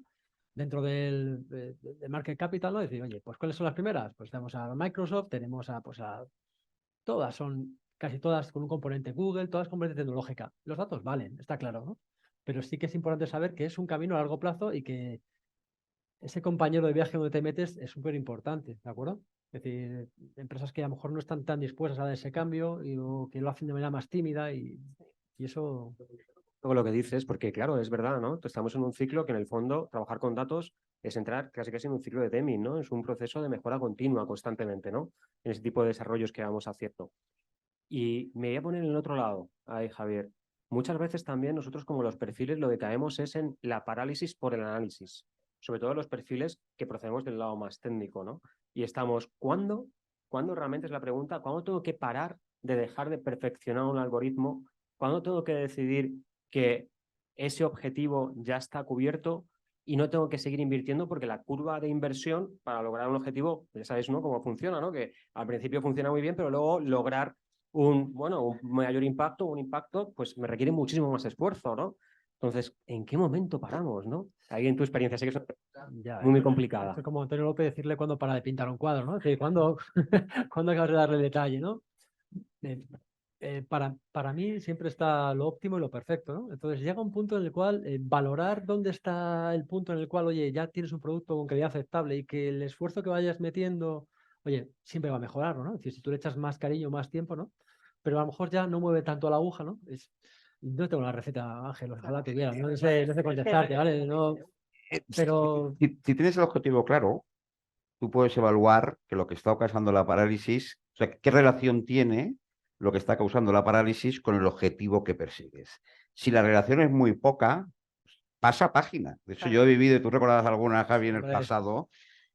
dentro del market capital, ¿no? Decir, oye, pues ¿cuáles son las primeras? Pues tenemos a Microsoft, tenemos a todas son, casi todas con un componente Google, todas componente tecnológica. Los datos valen, está claro, ¿no? Pero sí que es importante saber que es un camino a largo plazo y que ese compañero de viaje donde te metes es súper importante, ¿de acuerdo? Es decir, empresas que a lo mejor no están tan dispuestas a dar ese cambio o que lo hacen de manera más tímida y eso... Todo lo que dices, porque claro, es verdad, ¿no? Estamos en un ciclo que en el fondo trabajar con datos es entrar casi en un ciclo de Deming, ¿no? Es un proceso de mejora continua constantemente, ¿no? En ese tipo de desarrollos que vamos haciendo. Y me voy a poner en el otro lado, ahí, Javier. Muchas veces también nosotros como los perfiles lo que caemos es en la parálisis por el análisis, sobre todo los perfiles que procedemos del lado más técnico, ¿no? Y estamos, ¿cuándo realmente es la pregunta? ¿Cuándo tengo que parar de dejar de perfeccionar un algoritmo? ¿Cuándo tengo que decidir que ese objetivo ya está cubierto y no tengo que seguir invirtiendo porque la curva de inversión para lograr un objetivo, ya sabéis, ¿no? Cómo funciona, ¿no? Que al principio funciona muy bien, pero luego lograr un mayor impacto, un impacto, pues me requiere muchísimo más esfuerzo, ¿no? Entonces, ¿en qué momento paramos, no? Ahí en tu experiencia, sé que es Ya, muy esto complicada. es como Antonio López decirle cuándo para de pintar un cuadro, ¿no? Es decir, ¿cuándo acabas de darle detalle, ¿no? Para mí siempre está lo óptimo y lo perfecto, ¿no? Entonces llega un punto en el cual valorar dónde está el punto en el cual, oye, ya tienes un producto con calidad aceptable y que el esfuerzo que vayas metiendo, oye, siempre va a mejorarlo, ¿no? Es decir, si tú le echas más cariño, más tiempo, ¿no? Pero a lo mejor ya no mueve tanto la aguja, ¿no? No tengo la receta, Ángel, ojalá tuviera, no sé contestarte, ¿vale? No, pero... Si tienes el objetivo claro, tú puedes evaluar que lo que está ocasionando la parálisis, o sea, qué relación tiene lo que está causando la parálisis con el objetivo que persigues. Si la relación es muy poca, pasa página. De hecho, yo he vivido, y tú recordarás alguna, Javi, en el pasado,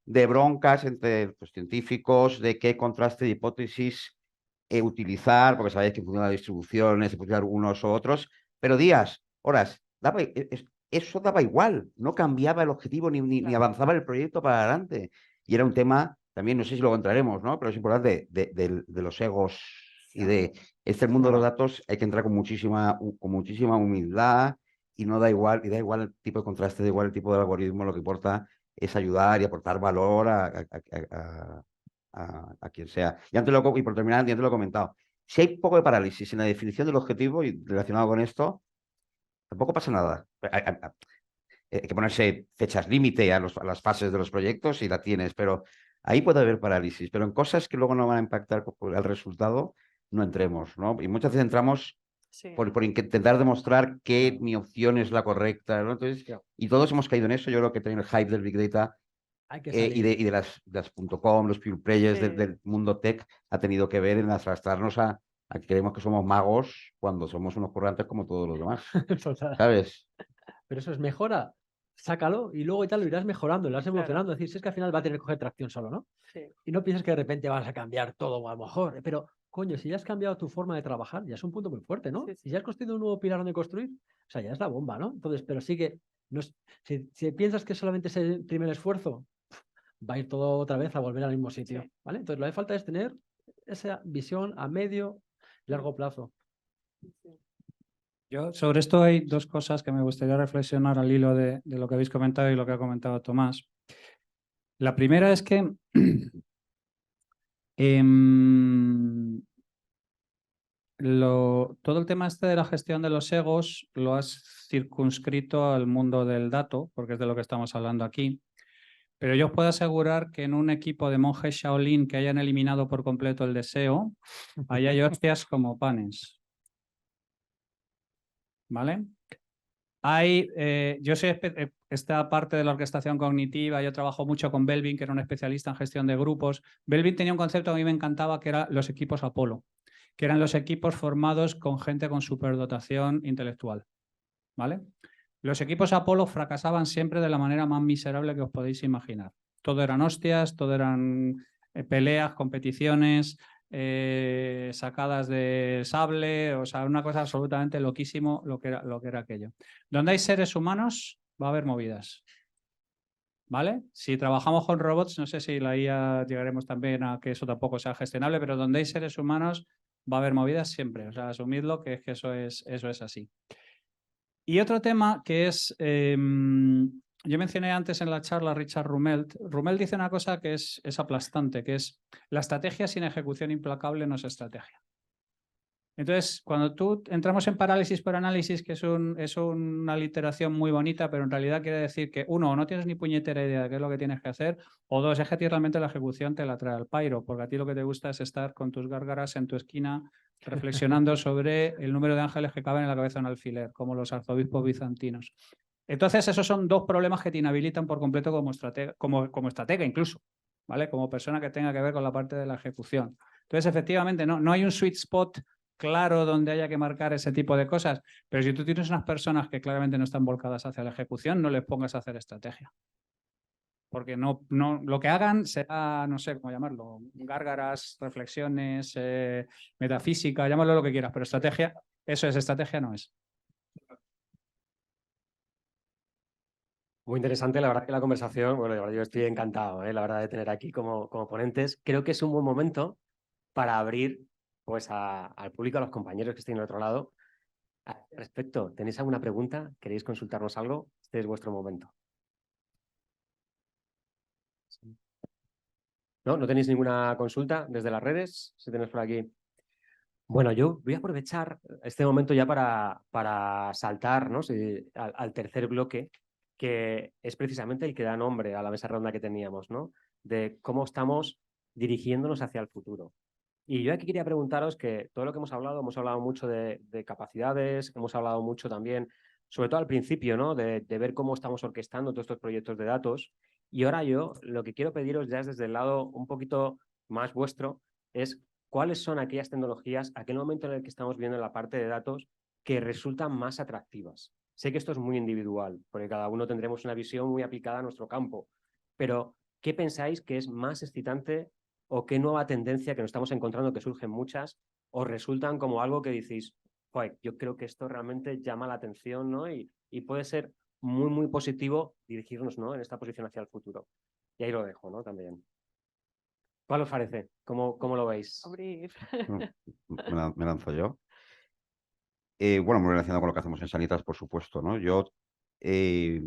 de broncas entre los científicos, de qué contraste de hipótesis utilizar, porque sabéis que funcionan las distribuciones, se puede utilizar unos u otros, pero días, horas, eso daba igual, no cambiaba el objetivo ni avanzaba el proyecto para adelante. Y era un tema, también no sé si lo encontraremos, ¿no? Pero es importante, de los egos y de este mundo de los datos hay que entrar con muchísima humildad y no da igual, y da igual el tipo de contraste, da igual el tipo de algoritmo, lo que importa es ayudar y aportar valor a quien sea. Y por terminar, ya te lo he comentado. Si hay poco de parálisis en la definición del objetivo y relacionado con esto, tampoco pasa nada. Hay que ponerse fechas límite a las fases de los proyectos y la tienes, pero ahí puede haber parálisis. Pero en cosas que luego no van a impactar al resultado, no entremos, ¿no? Y muchas veces entramos por intentar demostrar que mi opción es la correcta, ¿no? Entonces, y todos hemos caído en eso. Yo creo que también el hype del Big Data y de las .com, los pure players del mundo tech ha tenido que ver en arrastrarnos a que creemos que somos magos cuando somos unos currantes como todos los demás. ¿Sabes? Pero eso es mejora, sácalo y luego ya lo irás mejorando, lo irás evolucionando. Es decir, si es que al final va a tener que coger tracción solo, ¿no? Sí. Y no pienses que de repente vas a cambiar todo, o a lo mejor, pero coño, si ya has cambiado tu forma de trabajar, ya es un punto muy fuerte, ¿no? Sí, sí. Si ya has construido un nuevo pilar donde construir, o sea, ya es la bomba, ¿no? Entonces, pero sí que, si piensas que solamente es el primer esfuerzo, va a ir todo otra vez a volver al mismo sitio, ¿vale? Entonces, lo que falta es tener esa visión a medio y largo plazo. Yo sobre esto hay dos cosas que me gustaría reflexionar al hilo de lo que habéis comentado y lo que ha comentado Tomás. La primera es que em, todo el tema este de la gestión de los egos lo has circunscrito al mundo del dato, porque es de lo que estamos hablando aquí. Pero yo os puedo asegurar que en un equipo de monjes Shaolin que hayan eliminado por completo el deseo, ahí hay hostias como panes. ¿Vale? Yo soy esta parte de la orquestación cognitiva, yo trabajo mucho con Belvin, que era un especialista en gestión de grupos. Belvin tenía un concepto que a mí me encantaba, que eran los equipos Apolo, que eran los equipos formados con gente con superdotación intelectual. ¿Vale? Los equipos Apolo fracasaban siempre de la manera más miserable que os podéis imaginar. Todo eran hostias, todo eran peleas, competiciones, sacadas de sable, o sea, una cosa absolutamente loquísimo lo que era aquello. Donde hay seres humanos va a haber movidas. ¿Vale? Si trabajamos con robots, no sé si la IA llegaremos también a que eso tampoco sea gestionable, pero donde hay seres humanos va a haber movidas siempre. O sea, asumidlo que es que eso es así. Y otro tema que es, yo mencioné antes en la charla a Richard Rumelt. Rumelt dice una cosa que es aplastante, que es la estrategia sin ejecución implacable no es estrategia. Entonces, cuando tú entramos en parálisis por análisis, que es una literación muy bonita, pero en realidad quiere decir que, uno, no tienes ni puñetera idea de qué es lo que tienes que hacer, o dos, es que a ti realmente la ejecución te la trae al pairo, porque a ti lo que te gusta es estar con tus gárgaras en tu esquina reflexionando sobre el número de ángeles que caben en la cabeza de un alfiler, como los arzobispos bizantinos. Entonces, esos son dos problemas que te inhabilitan por completo como estratega incluso, ¿vale? Como persona que tenga que ver con la parte de la ejecución. Entonces, efectivamente, no hay un sweet spot claro donde haya que marcar ese tipo de cosas, pero si tú tienes unas personas que claramente no están volcadas hacia la ejecución, no les pongas a hacer estrategia. Porque lo que hagan será, no sé cómo llamarlo, gárgaras, reflexiones, metafísica, llámalo lo que quieras, pero estrategia, eso es, estrategia no es. Muy interesante, la verdad que la conversación, bueno, yo estoy encantado, la verdad, de tener aquí como ponentes. Creo que es un buen momento para abrir pues al público, a los compañeros que estén al otro lado. Al respecto, ¿tenéis alguna pregunta? ¿Queréis consultarnos algo? Este es vuestro momento. ¿No tenéis ninguna consulta desde las redes? Si tenéis por aquí. Bueno, yo voy a aprovechar este momento ya para saltar, ¿no? al tercer bloque, que es precisamente el que da nombre a la mesa redonda que teníamos, ¿no? De cómo estamos dirigiéndonos hacia el futuro. Y yo aquí quería preguntaros que todo lo que hemos hablado mucho de capacidades, hemos hablado mucho también, sobre todo al principio, ¿no? De ver cómo estamos orquestando todos estos proyectos de datos. Y ahora yo lo que quiero pediros ya es desde el lado un poquito más vuestro, es cuáles son aquellas tecnologías, aquel momento en el que estamos viendo la parte de datos que resultan más atractivas. Sé que esto es muy individual, porque cada uno tendremos una visión muy aplicada a nuestro campo, pero ¿qué pensáis que es más excitante o qué nueva tendencia que nos estamos encontrando, que surgen muchas, os resultan como algo que decís, yo creo que esto realmente llama la atención, ¿no? Y puede ser muy, muy positivo dirigirnos, ¿no? En esta posición hacia el futuro. Y ahí lo dejo, ¿no? También. ¿Cuál os parece? ¿Cómo lo veis? Abrir. Me lanzo yo. Bueno, muy relacionado con lo que hacemos en Sanitas, por supuesto, ¿no? Yo estoy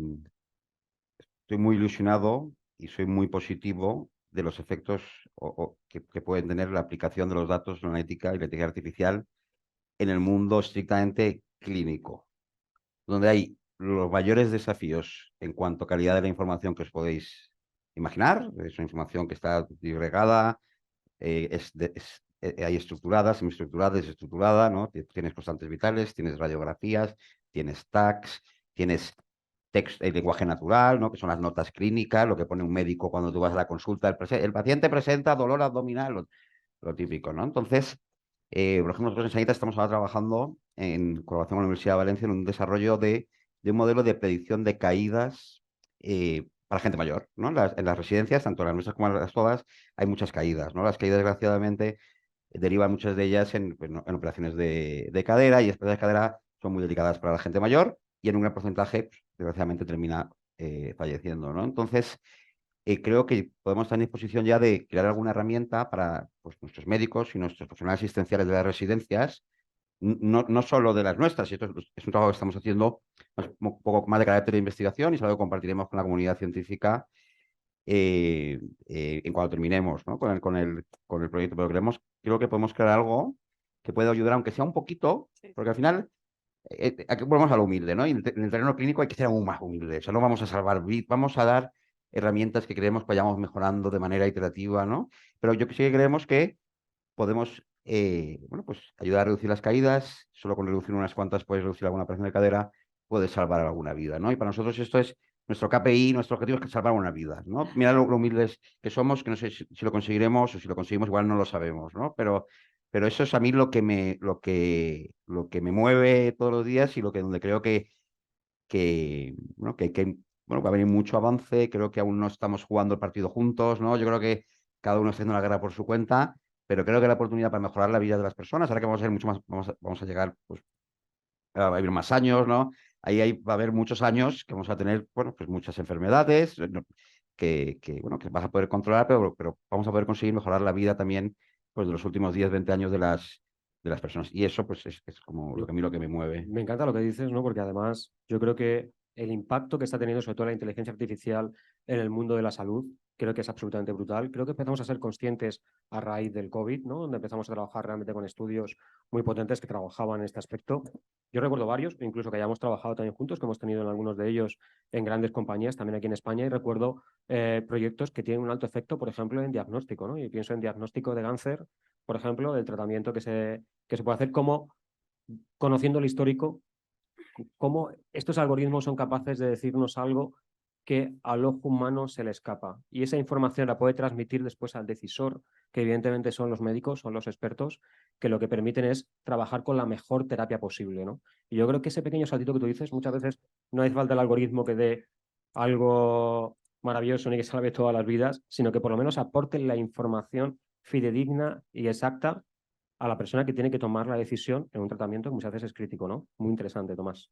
muy ilusionado y soy muy positivo de los efectos que pueden tener la aplicación de los datos, la analítica y la inteligencia artificial en el mundo estrictamente clínico, donde hay los mayores desafíos en cuanto a calidad de la información que os podéis imaginar. Es una información que está disgregada, hay estructurada, semiestructurada, desestructurada, ¿no? Tienes constantes vitales, tienes radiografías, tienes tags, tienes el lenguaje natural, ¿no? Que son las notas clínicas, lo que pone un médico cuando tú vas a la consulta. El paciente presenta dolor abdominal, lo típico, ¿no? Entonces, por ejemplo, nosotros en Sanitas estamos ahora trabajando en colaboración con la Universidad de Valencia en un desarrollo de un modelo de predicción de caídas para gente mayor, ¿no? En las residencias, tanto las nuestras como las todas, hay muchas caídas, ¿no? Las caídas, desgraciadamente, derivan muchas de ellas en operaciones de cadera, y estas de cadera son muy delicadas para la gente mayor y en un gran porcentaje, pues, desgraciadamente, termina falleciendo, ¿no? Entonces, creo que podemos estar en disposición ya de crear alguna herramienta para, pues, nuestros médicos y nuestros profesionales asistenciales de las residencias, no solo de las nuestras, y esto es un trabajo que estamos haciendo un poco más de carácter de investigación y es algo que compartiremos con la comunidad científica, en cuando terminemos, ¿no? con el proyecto, pero creo que podemos crear algo que pueda ayudar, aunque sea un poquito, porque al final aquí volvemos a lo humilde, ¿no? Y en el terreno clínico hay que ser aún más humilde. O sea, no vamos a salvar vidas, vamos a dar herramientas que creemos que vayamos mejorando de manera iterativa, ¿no? Pero yo sí que creemos que podemos bueno, pues ayudar a reducir las caídas. Solo con reducir unas cuantas puedes reducir alguna operación de cadera, puedes salvar alguna vida, ¿no? Y para nosotros esto es nuestro KPI, nuestro objetivo es que salvar una vida, ¿no? Mira lo humildes que somos, que no sé si lo conseguiremos o si lo conseguimos, igual no lo sabemos, ¿no? Pero eso es a mí lo que me mueve todos los días y donde creo bueno, bueno, va a venir mucho avance. Creo que aún no estamos jugando el partido juntos, ¿no? Yo creo que cada uno está haciendo la guerra por su cuenta, pero creo que la oportunidad para mejorar la vida de las personas, ahora que vamos a ser mucho más, vamos a llegar, pues, a vivir más años, ¿no? Va a haber muchos años que vamos a tener, bueno, pues muchas enfermedades, ¿no? Bueno, que vas a poder controlar, pero vamos a poder conseguir mejorar la vida también, pues, de los últimos 10, 20 años de las personas. Y eso, pues, es como lo que a mí lo que me mueve. Me encanta lo que dices, ¿no? Porque además yo creo que el impacto que está teniendo sobre todo la inteligencia artificial en el mundo de la salud, creo que es absolutamente brutal. Creo que empezamos a ser conscientes a raíz del COVID, ¿no? Donde empezamos a trabajar realmente con estudios muy potentes que trabajaban en este aspecto. Yo recuerdo varios, incluso que hayamos trabajado también juntos, que hemos tenido en algunos de ellos en grandes compañías, también aquí en España, y recuerdo proyectos que tienen un alto efecto, por ejemplo, en diagnóstico, ¿no? Y pienso en diagnóstico de cáncer, por ejemplo, del tratamiento que se puede hacer, como conociendo el histórico, cómo estos algoritmos son capaces de decirnos algo que al ojo humano se le escapa. Y esa información la puede transmitir después al decisor, que evidentemente son los médicos, son los expertos, que lo que permiten es trabajar con la mejor terapia posible, ¿no? Y yo creo que ese pequeño saltito que tú dices, muchas veces no hace falta el algoritmo que dé algo maravilloso ni que salve todas las vidas, sino que por lo menos aporte la información fidedigna y exacta a la persona que tiene que tomar la decisión en un tratamiento que muchas veces es crítico, ¿no? Muy interesante, Tomás.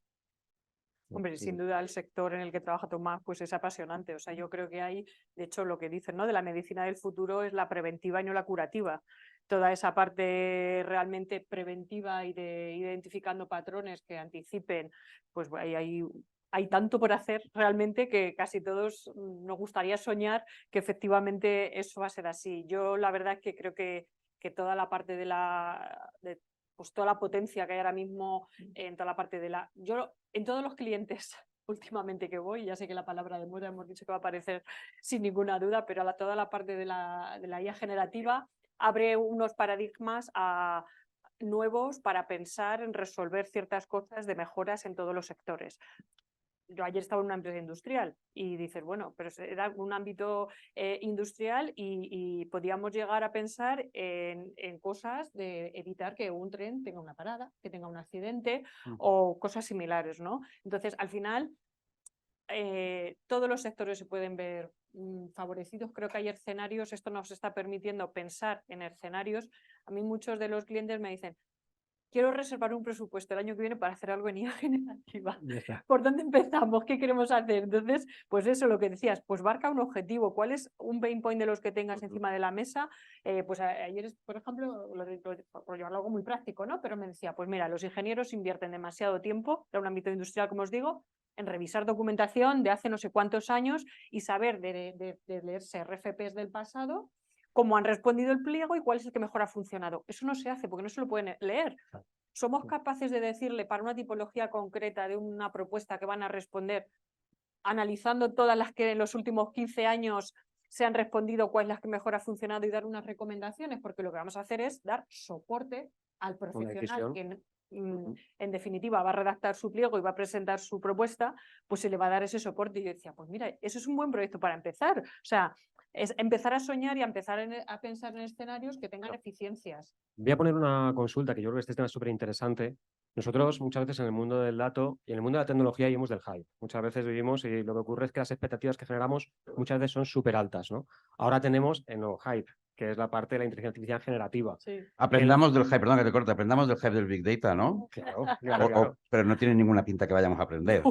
Hombre, sin duda el sector en el que trabaja Tomás pues es apasionante. O sea, yo creo que hay, de hecho, lo que dicen, ¿no? De la medicina del futuro es la preventiva y no la curativa. Toda esa parte realmente preventiva y de identificando patrones que anticipen, pues hay tanto por hacer realmente que casi todos nos gustaría soñar que efectivamente eso va a ser así. Yo la verdad es que creo que toda la parte pues toda la potencia que hay ahora mismo en toda la parte en todos los clientes últimamente que voy, ya sé que la palabra de moda hemos dicho que va a aparecer sin ninguna duda, pero toda la parte de la IA generativa abre unos paradigmas nuevos para pensar en resolver ciertas cosas de mejoras en todos los sectores. Yo ayer estaba en una empresa industrial y dices, bueno, pero era un ámbito industrial y podíamos llegar a pensar en cosas de evitar que un tren tenga una parada, que tenga un accidente o cosas similares, ¿no? Entonces, al final, todos los sectores se pueden ver favorecidos. Creo que hay escenarios, esto nos está permitiendo pensar en escenarios. A mí muchos de los clientes me dicen, quiero reservar un presupuesto el año que viene para hacer algo en IA generativa. ¿Por dónde empezamos? ¿Qué queremos hacer? Entonces, pues eso, lo que decías, pues marca un objetivo. ¿Cuál es un pain point de los que tengas encima de la mesa? Pues ayer, por ejemplo, por llevarlo algo muy práctico, ¿no? Pero me decía, pues mira, los ingenieros invierten demasiado tiempo, en un ámbito industrial, como os digo, en revisar documentación de hace no sé cuántos años y saber de leerse RFPs del pasado, cómo han respondido el pliego y cuál es el que mejor ha funcionado. Eso no se hace porque no se lo pueden leer. ¿Somos capaces de decirle para una tipología concreta de una propuesta que van a responder, analizando todas las que en los últimos 15 años se han respondido, cuál es la que mejor ha funcionado y dar unas recomendaciones? Porque lo que vamos a hacer es dar soporte al profesional que en definitiva va a redactar su pliego y va a presentar su propuesta, pues se le va a dar ese soporte. Y yo decía, pues mira, eso es un buen proyecto para empezar. O sea, es empezar a soñar y a empezar a pensar en escenarios que tengan eficiencias. Voy a poner una consulta que yo creo que este tema es súper interesante. Nosotros muchas veces en el mundo del dato y en el mundo de la tecnología vivimos del hype. Muchas veces vivimos y lo que ocurre es que las expectativas que generamos muchas veces son súper altas, ¿no? Ahora tenemos el nuevo hype, que es la parte de la inteligencia artificial generativa. Sí. Aprendamos del hype, perdón que te corte, aprendamos del hype del Big Data, ¿no? Claro, claro. Pero no tiene ninguna pinta que vayamos a aprender.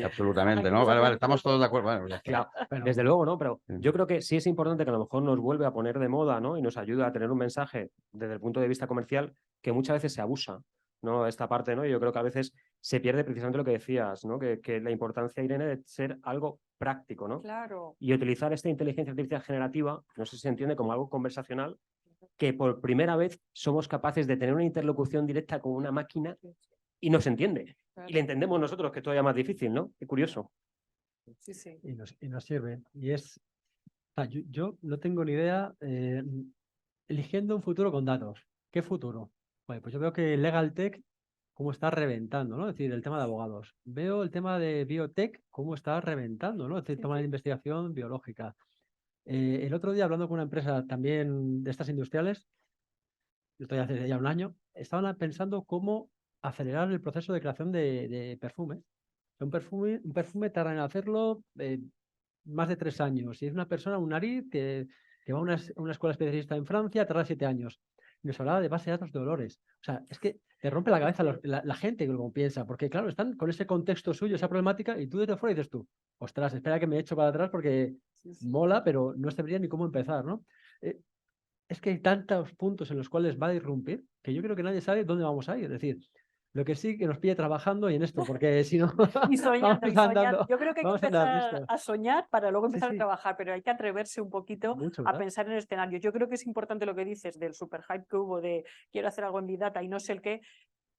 Absolutamente, ¿no? Vale, estamos todos de acuerdo. Bueno, claro, desde luego, ¿no? Pero yo creo que sí es importante que a lo mejor nos vuelve a poner de moda, ¿no? Y nos ayuda a tener un mensaje desde el punto de vista comercial que muchas veces se abusa, ¿no? Esta parte, ¿no? Y yo creo que a veces se pierde precisamente lo que decías, ¿no? Que la importancia, Irene, de ser algo práctico, ¿no? Claro. Y utilizar esta inteligencia artificial generativa, no sé si se entiende como algo conversacional, que por primera vez somos capaces de tener una interlocución directa con una máquina y nos entiende. Claro. Y le entendemos nosotros, que es todavía más difícil, ¿no? Qué curioso. Sí, sí. Y nos sirve. Y es, o sea, yo no tengo ni idea, eligiendo un futuro con datos. ¿Qué futuro? Pues yo veo que Legal Tech, cómo está reventando, ¿no? Es decir, el tema de abogados. Veo el tema de biotech, cómo está reventando, ¿no? Es decir, el tema de investigación biológica. El otro día, hablando con una empresa también de estas industriales, estoy hace ya un año, estaban pensando cómo acelerar el proceso de creación de perfumes. Un perfume tarda en hacerlo más de 3 años. Si es una persona, un nariz, que va a una escuela especialista en Francia, tarda 7 años. Y nos hablaba de base de datos de olores. O sea, es que te rompe la cabeza la gente que lo piensa, porque claro, están con ese contexto suyo, esa problemática, y tú desde fuera dices tú, ostras, espera que me echo para atrás porque mola, pero no sabría ni cómo empezar, ¿no? Es que hay tantos puntos en los cuales va a irrumpir que yo creo que nadie sabe dónde vamos a ir. Es decir, lo que sí que nos pille trabajando y en esto, porque si no, Y soñando, y vamos andando, soñando. Yo creo que hay que vamos a andar empezar listos. a soñar para luego Sí, empezar sí. a trabajar, pero hay que atreverse un poquito Mucho, a ¿verdad? pensar en escenarios. Yo creo que es importante lo que dices del super hype que hubo de quiero hacer algo en Big Data y no sé el qué.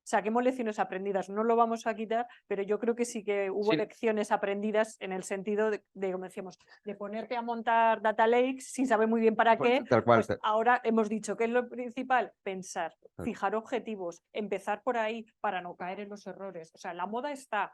Saquemos lecciones aprendidas, no lo vamos a quitar, pero yo creo que sí que hubo Sí. lecciones aprendidas en el sentido como decíamos, de ponerte a montar data lakes sin saber muy bien para qué. Tal cual. Pues ahora hemos dicho que es lo principal, pensar, Claro. fijar objetivos, empezar por ahí para no caer en los errores. O sea, la moda está,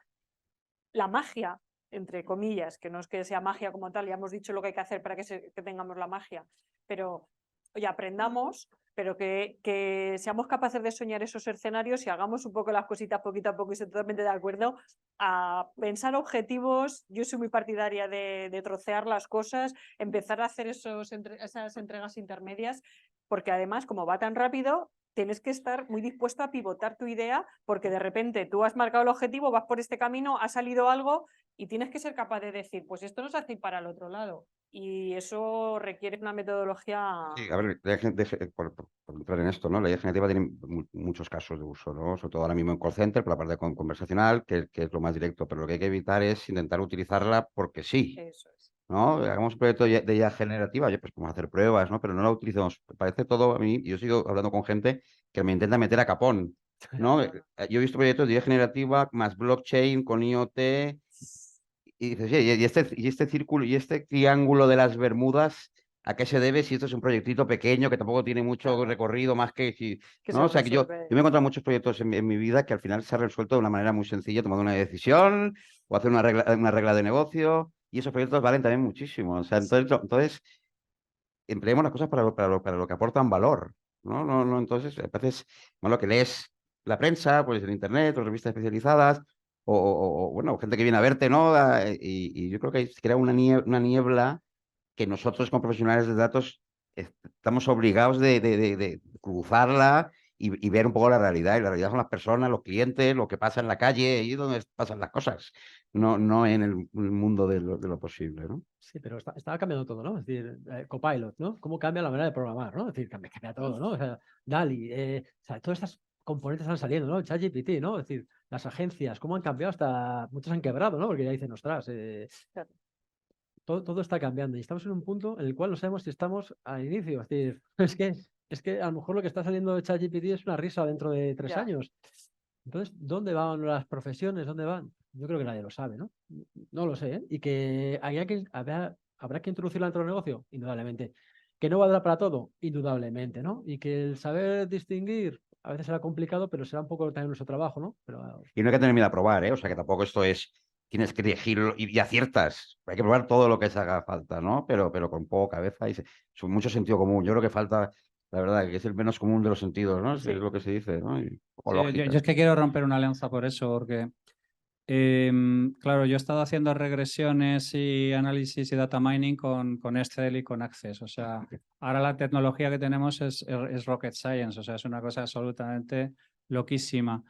la magia, entre comillas, que no es que sea magia como tal, ya hemos dicho lo que hay que hacer para que tengamos la magia, pero oye, aprendamos, pero que seamos capaces de soñar esos escenarios y hagamos un poco las cositas poquito a poco, y estoy totalmente de acuerdo, a pensar objetivos. Yo soy muy partidaria de trocear las cosas, empezar a hacer esas entregas intermedias, porque además, como va tan rápido, tienes que estar muy dispuesto a pivotar tu idea, porque de repente tú has marcado el objetivo, vas por este camino, ha salido algo y tienes que ser capaz de decir, pues esto nos hace ir para el otro lado. Y eso requiere una metodología. Sí, a ver, por entrar en esto, ¿no? La IA generativa tiene muchos casos de uso, ¿no? Sobre todo ahora mismo en call center, por la parte conversacional, que es lo más directo, pero lo que hay que evitar es intentar utilizarla porque sí, Eso es. ¿no? Hagamos un proyecto de IA generativa, oye, pues podemos hacer pruebas, ¿no? Pero no la utilicemos. Parece todo a mí, yo sigo hablando con gente que me intenta meter a capón, ¿no? Yo he visto proyectos de IA generativa más blockchain con IoT y dices, oye, y este círculo y este triángulo de las Bermudas, ¿a qué se debe si esto es un proyectito pequeño que tampoco tiene mucho recorrido más que si, Que ¿no? O sea, que yo resuelve. me he encontrado muchos proyectos en mi vida que al final se han resuelto de una manera muy sencilla, tomando una decisión o hacer una regla de negocio, y esos proyectos valen también muchísimo. O sea, entonces empleemos las cosas para lo que aportan valor, ¿no? No, entonces, a veces, bueno, lo que lees la prensa, pues en internet, o revistas especializadas, bueno, gente que viene a verte, ¿no? Y yo creo que se crea una niebla que nosotros como profesionales de datos estamos obligados de cruzarla y ver un poco la realidad. Y la realidad son las personas, los clientes, lo que pasa en la calle, y donde pasan las cosas, no en el mundo de lo posible, ¿no? Sí, pero estaba cambiando todo, ¿no? Es decir, Copilot, ¿no? ¿Cómo cambia la manera de programar, ¿no? Es decir, cambia todo, ¿no? O sea, DALI, o sea, todas estas componentes están saliendo, ¿no? ChatGPT, ¿no? Es decir, las agencias, ¿cómo han cambiado? Hasta muchos han quebrado, ¿no? Porque ya dicen, ostras, Claro. todo está cambiando y estamos en un punto en el cual no sabemos si estamos al inicio. Es decir, es que a lo mejor lo que está saliendo de ChatGPT es una risa dentro de 3 Ya. años. Entonces, ¿dónde van las profesiones? ¿Dónde van? Yo creo que nadie lo sabe, ¿no? No lo sé, ¿eh? Y que habrá que introducirla dentro del negocio, indudablemente. Que no valdrá para todo, indudablemente, ¿no? Y que el saber distinguir a veces será complicado, pero será un poco también nuestro trabajo, ¿no? Pero Y no hay que tener miedo a probar, ¿eh? O sea, que tampoco esto es, tienes que elegirlo y aciertas. Hay que probar todo lo que se haga falta, ¿no? Pero con poco cabeza y con mucho sentido común. Yo creo que falta, la verdad, que es el menos común de los sentidos, ¿no? Sí. Es lo que se dice, ¿no? Y poco Sí, lógica. yo es que quiero romper una lanza por eso, porque, claro, yo he estado haciendo regresiones y análisis y data mining con Excel y con Access. O sea, ahora la tecnología que tenemos es rocket science, o sea, es una cosa absolutamente loquísima.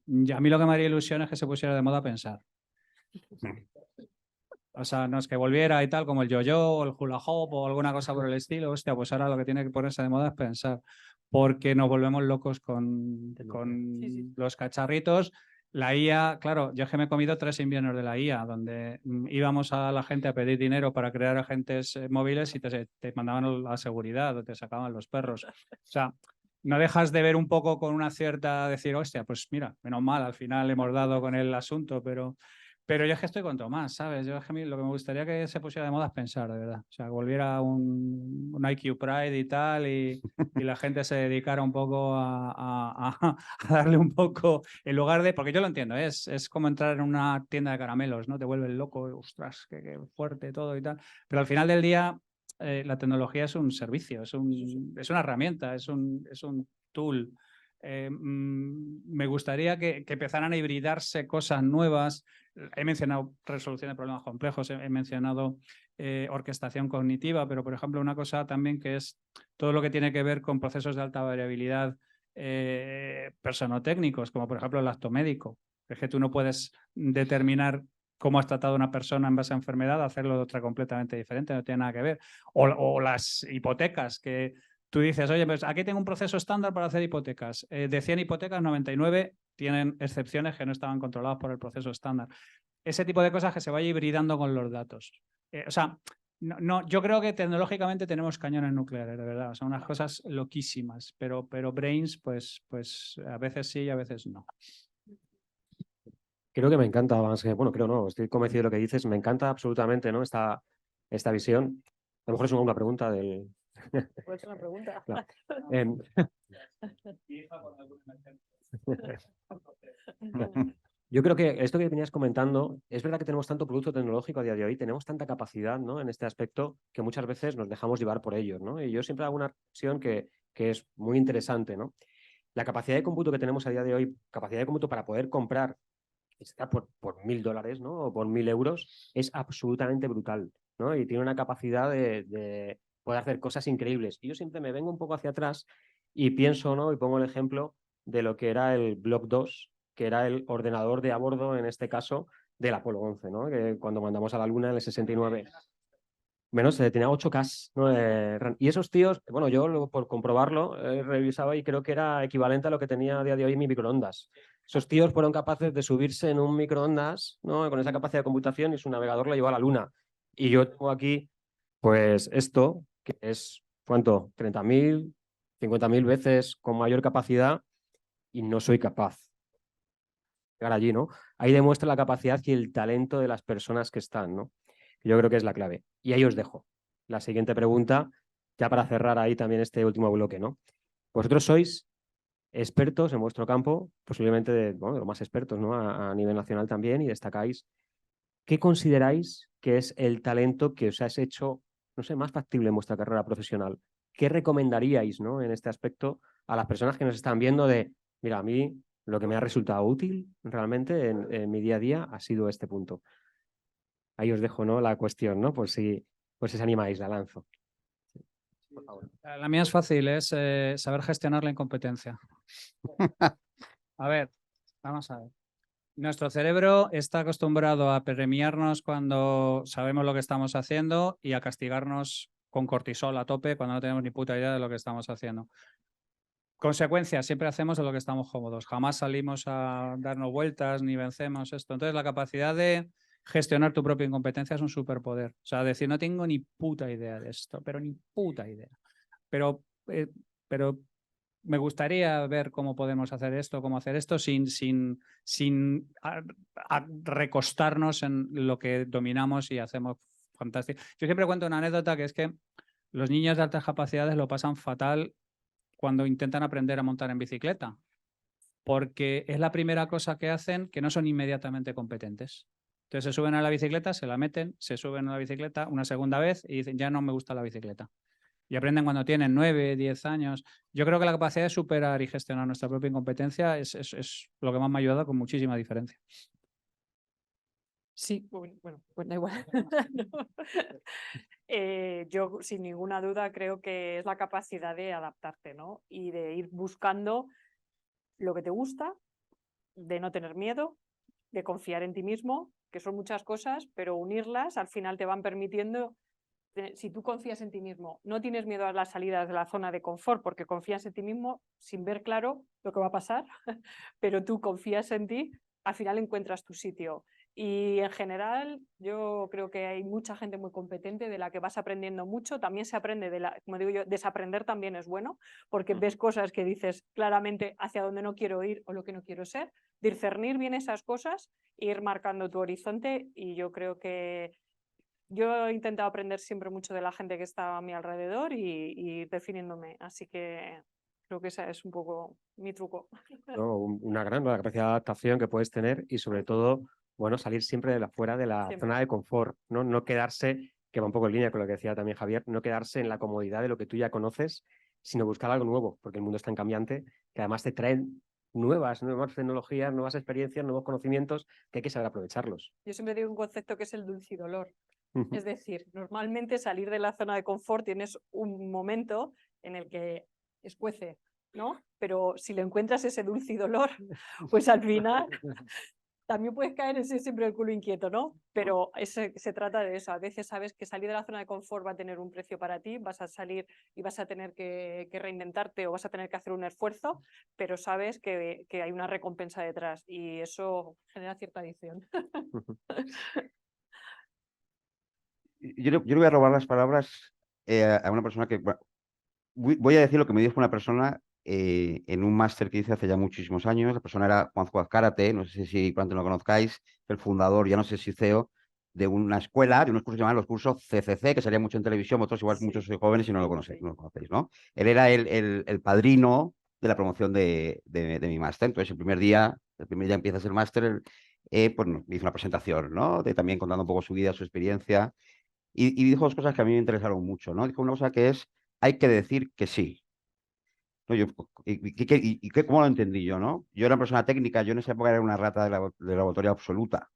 Y a mí lo que me haría ilusión es que se pusiera de moda pensar. O sea, no es que volviera y tal, como el yo-yo o el hula hoop o alguna cosa por el estilo. Hostia, pues ahora lo que tiene que ponerse de moda es pensar, porque nos volvemos locos con Sí, sí. los cacharritos La IA, claro, yo es que me he comido 3 inviernos de la IA, donde íbamos a la gente a pedir dinero para crear agentes móviles y te mandaban la seguridad o te sacaban los perros. O sea, no dejas de ver un poco con una cierta, decir, hostia, pues mira, menos mal, al final hemos dado con el asunto, pero yo es que estoy con Tomás, ¿sabes? Yo es que a mí lo que me gustaría que se pusiera de moda es pensar, de verdad. O sea, que volviera un IQ Pride y tal, y la gente se dedicara un poco a darle un poco, en lugar de, porque yo lo entiendo, es como entrar en una tienda de caramelos, ¿no? Te vuelve loco, ostras, qué fuerte todo y tal. Pero al final del día, la tecnología es un servicio, es una herramienta, es un tool. Me gustaría que empezaran a hibridarse cosas nuevas. He mencionado resolución de problemas complejos, he mencionado orquestación cognitiva, pero por ejemplo una cosa también que es todo lo que tiene que ver con procesos de alta variabilidad personotécnicos, como por ejemplo el acto médico. Es que tú no puedes determinar cómo has tratado a una persona en base a enfermedad, hacerlo de otra completamente diferente, no tiene nada que ver. O las hipotecas, que tú dices, oye, pues aquí tengo un proceso estándar para hacer hipotecas. De 100 hipotecas, 99 tienen excepciones que no estaban controladas por el proceso estándar. Ese tipo de cosas que se vaya hibridando con los datos. O sea, yo creo que tecnológicamente tenemos cañones nucleares, de verdad. Son unas cosas loquísimas, pero brains, pues a veces sí y a veces no. Creo que me encanta, bueno, creo no, estoy convencido de lo que dices, me encanta absolutamente, ¿no? Esta visión. A lo mejor es una pregunta del... Puede ser una pregunta. Claro. Yo creo que esto que venías comentando, es verdad que tenemos tanto producto tecnológico a día de hoy, tenemos tanta capacidad, ¿no? En este aspecto que muchas veces nos dejamos llevar por ellos, ¿no? Y yo siempre hago una reflexión que es muy interesante, ¿no? La capacidad de cómputo que tenemos a día de hoy, capacidad de cómputo para poder comprar, está por $1.000, ¿no? O por 1.000 euros, es absolutamente brutal, ¿no? Y tiene una capacidad de poder hacer cosas increíbles. Y yo siempre me vengo un poco hacia atrás y pienso, ¿no? Y pongo el ejemplo de lo que era el Block 2, que era el ordenador de a bordo, en este caso, del Apolo 11, ¿no? Que cuando mandamos a la Luna en el 69. Menos tenía 8K, ¿no? Y esos tíos, bueno, yo por comprobarlo, revisaba y creo que era equivalente a lo que tenía a día de hoy mi microondas. Esos tíos fueron capaces de subirse en un microondas, ¿no? Con esa capacidad de computación, y su navegador lo llevó a la Luna. Y yo tengo aquí, pues esto, que es, ¿cuánto? 30.000, 50.000 veces con mayor capacidad, y no soy capaz de llegar allí, ¿no? Ahí demuestra la capacidad y el talento de las personas que están, ¿no? Yo creo que es la clave. Y ahí os dejo la siguiente pregunta, ya para cerrar ahí también este último bloque, ¿no? Vosotros sois expertos en vuestro campo, posiblemente de los más expertos, ¿no? A nivel nacional también, y destacáis. ¿Qué consideráis que es el talento que os has hecho, no sé, más factible en vuestra carrera profesional? ¿Qué recomendaríais, ¿no? En este aspecto a las personas que nos están viendo de, mira, a mí lo que me ha resultado útil realmente en mi día a día ha sido este punto? Ahí os dejo, ¿no? La cuestión, ¿no? Por si os animáis, la lanzo. Por favor. La mía es fácil, es saber gestionar la incompetencia. A ver, vamos a ver. Nuestro cerebro está acostumbrado a premiarnos cuando sabemos lo que estamos haciendo y a castigarnos con cortisol a tope cuando no tenemos ni puta idea de lo que estamos haciendo. Consecuencia, siempre hacemos de lo que estamos cómodos. Jamás salimos a darnos vueltas ni vencemos esto. Entonces, la capacidad de gestionar tu propia incompetencia es un superpoder. O sea, decir, no tengo ni puta idea de esto, pero ni puta idea. Pero me gustaría ver cómo podemos hacer esto, cómo hacer esto sin recostarnos en lo que dominamos y hacemos fantástico. Yo siempre cuento una anécdota, que es que los niños de altas capacidades lo pasan fatal cuando intentan aprender a montar en bicicleta, porque es la primera cosa que hacen que no son inmediatamente competentes. Entonces se suben a la bicicleta, se la meten, se suben a la bicicleta una segunda vez y dicen, ya no me gusta la bicicleta. Y aprenden cuando tienen 9, 10 años. Yo creo que la capacidad de superar y gestionar nuestra propia incompetencia es lo que más me ha ayudado con muchísima diferencia. Sí, bueno, pues da igual. No. Yo, sin ninguna duda, creo que es la capacidad de adaptarte, ¿no? Y de ir buscando lo que te gusta, de no tener miedo, de confiar en ti mismo, que son muchas cosas, pero unirlas al final te van permitiendo, si tú confías en ti mismo, no tienes miedo a las salidas de la zona de confort, porque confías en ti mismo sin ver claro lo que va a pasar, pero tú confías en ti, al final encuentras tu sitio. Y en general yo creo que hay mucha gente muy competente de la que vas aprendiendo mucho. También se aprende como digo yo, desaprender también es bueno, porque ves cosas que dices claramente hacia dónde no quiero ir o lo que no quiero ser, discernir bien esas cosas e ir marcando tu horizonte. Y yo creo que yo he intentado aprender siempre mucho de la gente que está a mi alrededor y ir definiéndome. Así que creo que ese es un poco mi truco. ¿No? Una gran capacidad de adaptación que puedes tener y sobre todo, bueno, salir siempre de fuera de la Siempre. zona de confort, ¿no? No quedarse, que va un poco en línea con lo que decía también Javier, no quedarse en la comodidad de lo que tú ya conoces, sino buscar algo nuevo, porque el mundo es tan cambiante que además te traen nuevas tecnologías, nuevas experiencias, nuevos conocimientos que hay que saber aprovecharlos. Yo siempre digo un concepto que es el dulcidolor. Es decir, normalmente salir de la zona de confort tienes un momento en el que escuece, ¿no? Pero si le encuentras ese dulcidolor, pues al final también puedes caer en ser siempre el culo inquieto, ¿no? Pero se trata de eso. A veces sabes que salir de la zona de confort va a tener un precio para ti, vas a salir y vas a tener que reinventarte o vas a tener que hacer un esfuerzo, pero sabes que hay una recompensa detrás y eso genera cierta adicción. Yo le voy a robar las palabras a una persona que... bueno, voy a decir lo que me dijo una persona en un máster que hice hace ya muchísimos años. La persona era Juanjo Azcárate, no sé si cuánto lo conozcáis, el fundador, ya no sé si CEO, de una escuela, de unos cursos llamados los cursos CCC, que salía mucho en televisión, vosotros igual muchos sois jóvenes y no lo conocéis, ¿no? Él era el padrino de la promoción de mi máster. Entonces, el primer día empiezas el máster, pues me hizo una presentación, ¿no? También contando un poco su vida, su experiencia. Y dijo dos cosas que a mí me interesaron mucho, ¿no? Dijo una cosa que es, hay que decir que sí. ¿No? ¿Cómo lo entendí yo, no? Yo era una persona técnica, yo en esa época era una rata de laboratorio absoluta,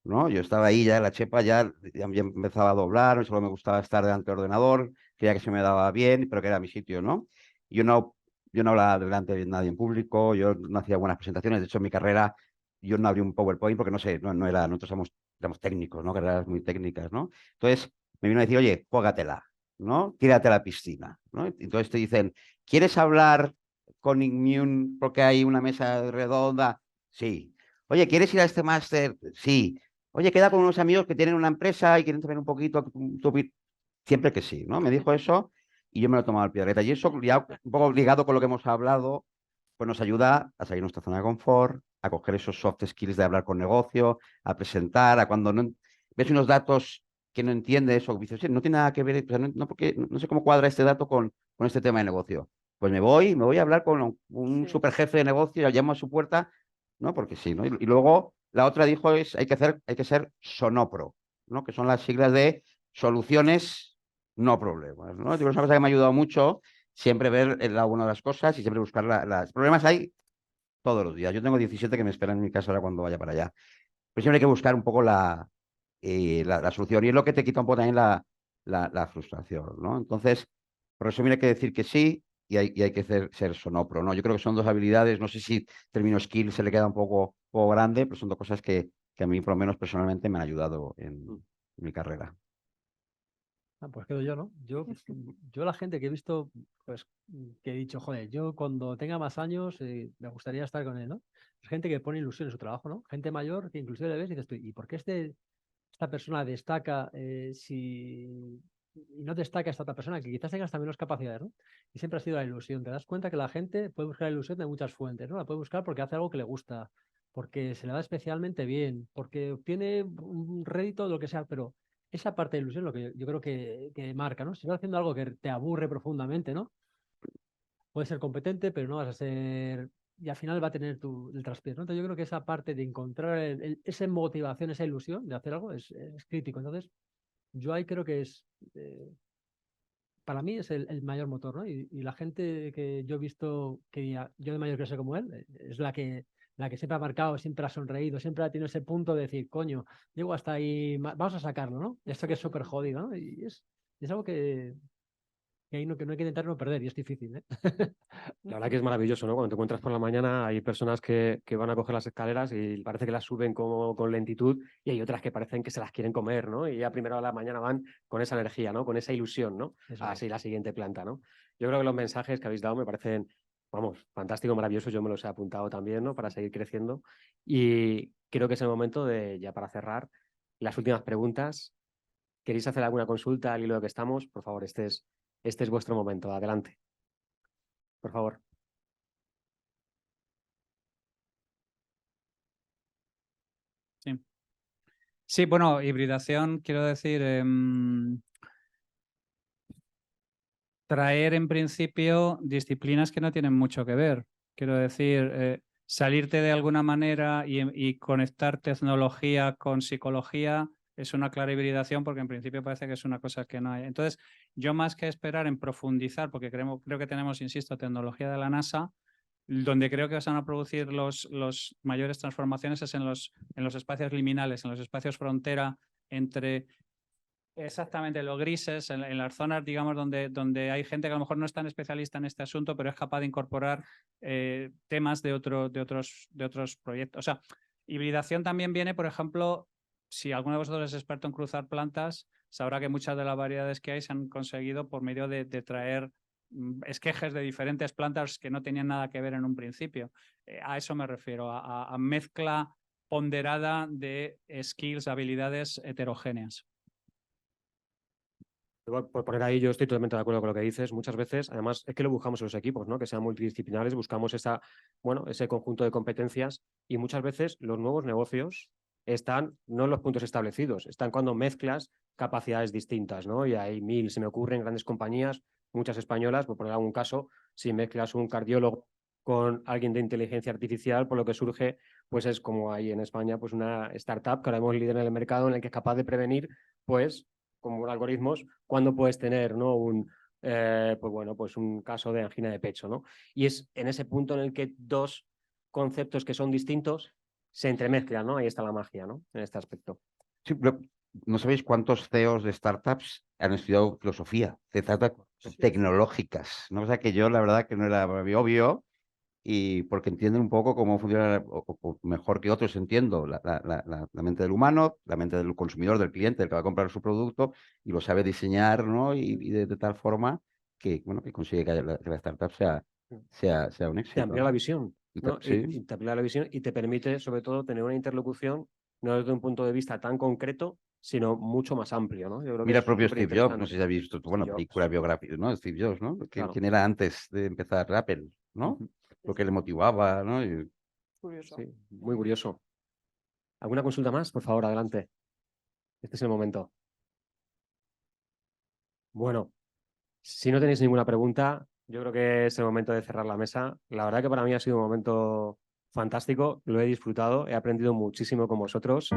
¿no? Yo estaba ahí ya en la chepa, ya empezaba a doblar, solo me gustaba estar delante del ordenador, creía que se me daba bien, pero que era mi sitio, ¿no? Yo no, yo no hablaba delante de nadie en público, yo no hacía buenas presentaciones, de hecho en mi carrera yo no abrí un PowerPoint porque no sé, no era, nosotros éramos técnicos, ¿no? Carreras muy técnicas, ¿no? Entonces me vino a decir, oye, juégatela, ¿no? Tírate a la piscina, ¿no? Entonces te dicen, ¿quieres hablar con Immune porque hay una mesa redonda? Sí. Oye, ¿quieres ir a este máster? Sí. Oye, queda con unos amigos que tienen una empresa y quieren saber un poquito. Siempre que sí, ¿no? Me dijo eso y yo me lo he tomado al pie de la letra. Y eso, ya un poco ligado con lo que hemos hablado, pues nos ayuda a salir de nuestra zona de confort, a coger esos soft skills de hablar con negocio, a presentar, a cuando no, ves unos datos que no entiendes o dices, no tiene nada que ver, o sea, porque, no sé cómo cuadra este dato con este tema de negocio. Pues me voy a hablar con un super jefe de negocio, llamo a su puerta, ¿no? Porque sí, ¿no? Y luego la otra dijo es, hay que ser sonopro, ¿no? Que son las siglas de soluciones, no problemas, ¿no? Digo, es una cosa que me ha ayudado mucho, siempre ver el lado bueno de las cosas y siempre buscar las problemas hay todos los días. Yo tengo 17 que me esperan en mi casa ahora cuando vaya para allá. Pero siempre hay que buscar un poco la solución y es lo que te quita un poco también la frustración, ¿no? Entonces, por resumir, hay que decir que sí y hay que ser sonopro, ¿no? Yo creo que son dos habilidades, no sé si término skill se le queda un poco grande, pero son dos cosas que a mí, por lo menos personalmente, me han ayudado en mi carrera. Pues quedo yo, ¿no? Yo la gente que he visto, pues que he dicho, joder, yo cuando tenga más años me gustaría estar con él, ¿no? Es gente que pone ilusión en su trabajo, ¿no? Gente mayor que inclusive le ves y dices tú, ¿y por qué esta persona destaca y no destaca esta otra persona? Que quizás tengas también las capacidades, ¿no? Y siempre ha sido la ilusión. Te das cuenta que la gente puede buscar la ilusión de muchas fuentes, ¿no? La puede buscar porque hace algo que le gusta, porque se le da especialmente bien, porque obtiene un rédito de lo que sea, pero esa parte de ilusión es lo que yo creo que marca, ¿no? Si estás haciendo algo que te aburre profundamente, ¿no? Puedes ser competente, pero no vas a ser... Y al final va a tener el traspiés, ¿no? Entonces yo creo que esa parte de encontrar esa motivación, esa ilusión de hacer algo es crítico. Entonces yo ahí creo que para mí es el mayor motor, ¿no? Y la gente que yo he visto, yo de mayor que sé como él, es la que siempre ha marcado, siempre ha sonreído, siempre ha tenido ese punto de decir, coño, llego hasta ahí, vamos a sacarlo, ¿no? Esto que es súper jodido, ¿no? Y es algo que hay que no hay que intentar no perder y es difícil, ¿eh? La verdad que es maravilloso, ¿no? Cuando te encuentras por la mañana hay personas que van a coger las escaleras y parece que las suben con lentitud y hay otras que parecen que se las quieren comer, ¿no? Y ya primero a la mañana van con esa energía, ¿no? Con esa ilusión, ¿no? Eso Así es. la siguiente planta, ¿no? Yo creo que los mensajes que habéis dado me parecen vamos, fantástico, maravilloso. Yo me los he apuntado también, ¿no? Para seguir creciendo. Y creo que es el momento de, ya para cerrar, las últimas preguntas. ¿Queréis hacer alguna consulta al hilo de que estamos? Por favor, este es vuestro momento. Adelante. Por favor. Sí, bueno, hibridación, quiero decir, traer en principio disciplinas que no tienen mucho que ver. Quiero decir, salirte de alguna manera y conectar tecnología con psicología es una clara hibridación porque en principio parece que es una cosa que no hay. Entonces, yo más que esperar en profundizar, porque creo que tenemos, insisto, tecnología de la NASA, donde creo que se van a producir los mayores transformaciones es en los espacios liminales, en los espacios frontera entre exactamente los grises, en las zonas, digamos, donde hay gente que a lo mejor no es tan especialista en este asunto, pero es capaz de incorporar temas de otros proyectos. O sea, hibridación también viene, por ejemplo, si alguno de vosotros es experto en cruzar plantas, sabrá que muchas de las variedades que hay se han conseguido por medio de traer esquejes de diferentes plantas que no tenían nada que ver en un principio. A eso me refiero, a mezcla ponderada de skills, habilidades heterogéneas. Por poner ahí, yo estoy totalmente de acuerdo con lo que dices. Muchas veces, además, es que lo buscamos en los equipos, ¿no? Que sean multidisciplinares, buscamos ese conjunto de competencias y muchas veces los nuevos negocios están no en los puntos establecidos, están cuando mezclas capacidades distintas, ¿no? Y hay se me ocurren grandes compañías, muchas españolas, por poner algún caso, si mezclas un cardiólogo con alguien de inteligencia artificial, por lo que surge, pues es como hay en España, pues una startup que ahora hemos líder en el mercado en el que es capaz de prevenir, pues, como algoritmos, cuando puedes tener, ¿no? Pues un caso de angina de pecho, ¿no? Y es en ese punto en el que dos conceptos que son distintos se entremezclan, ¿no? Ahí está la magia, ¿no? En este aspecto. Sí, no sabéis cuántos CEOs de startups han estudiado filosofía, de startups tecnológicas, ¿no? O sea que yo la verdad que no era obvio y porque entienden un poco cómo funciona, o mejor que otros entiendo, la mente del humano, la mente del consumidor, del cliente, del que va a comprar su producto y lo sabe diseñar, ¿no? Y de tal forma que, bueno, que consigue que la startup sea un Te éxito, amplía ¿no? la visión, ¿no? Sí. Y te amplía la visión y te permite, sobre todo, tener una interlocución no desde un punto de vista tan concreto, sino mucho más amplio, ¿no? Yo creo que Mira es el propio súper Steve Jobs, no interesante. sé si habéis visto, bueno, Jobs, película biográfica, ¿no? Steve Jobs, ¿no? claro. ¿Quién era antes de empezar Apple, ¿no? Lo que le motivaba, ¿no? Curioso. Sí, muy curioso. ¿Alguna consulta más? Por favor, adelante. Este es el momento. Bueno, si no tenéis ninguna pregunta, yo creo que es el momento de cerrar la mesa. La verdad que para mí ha sido un momento fantástico, lo he disfrutado, he aprendido muchísimo con vosotros.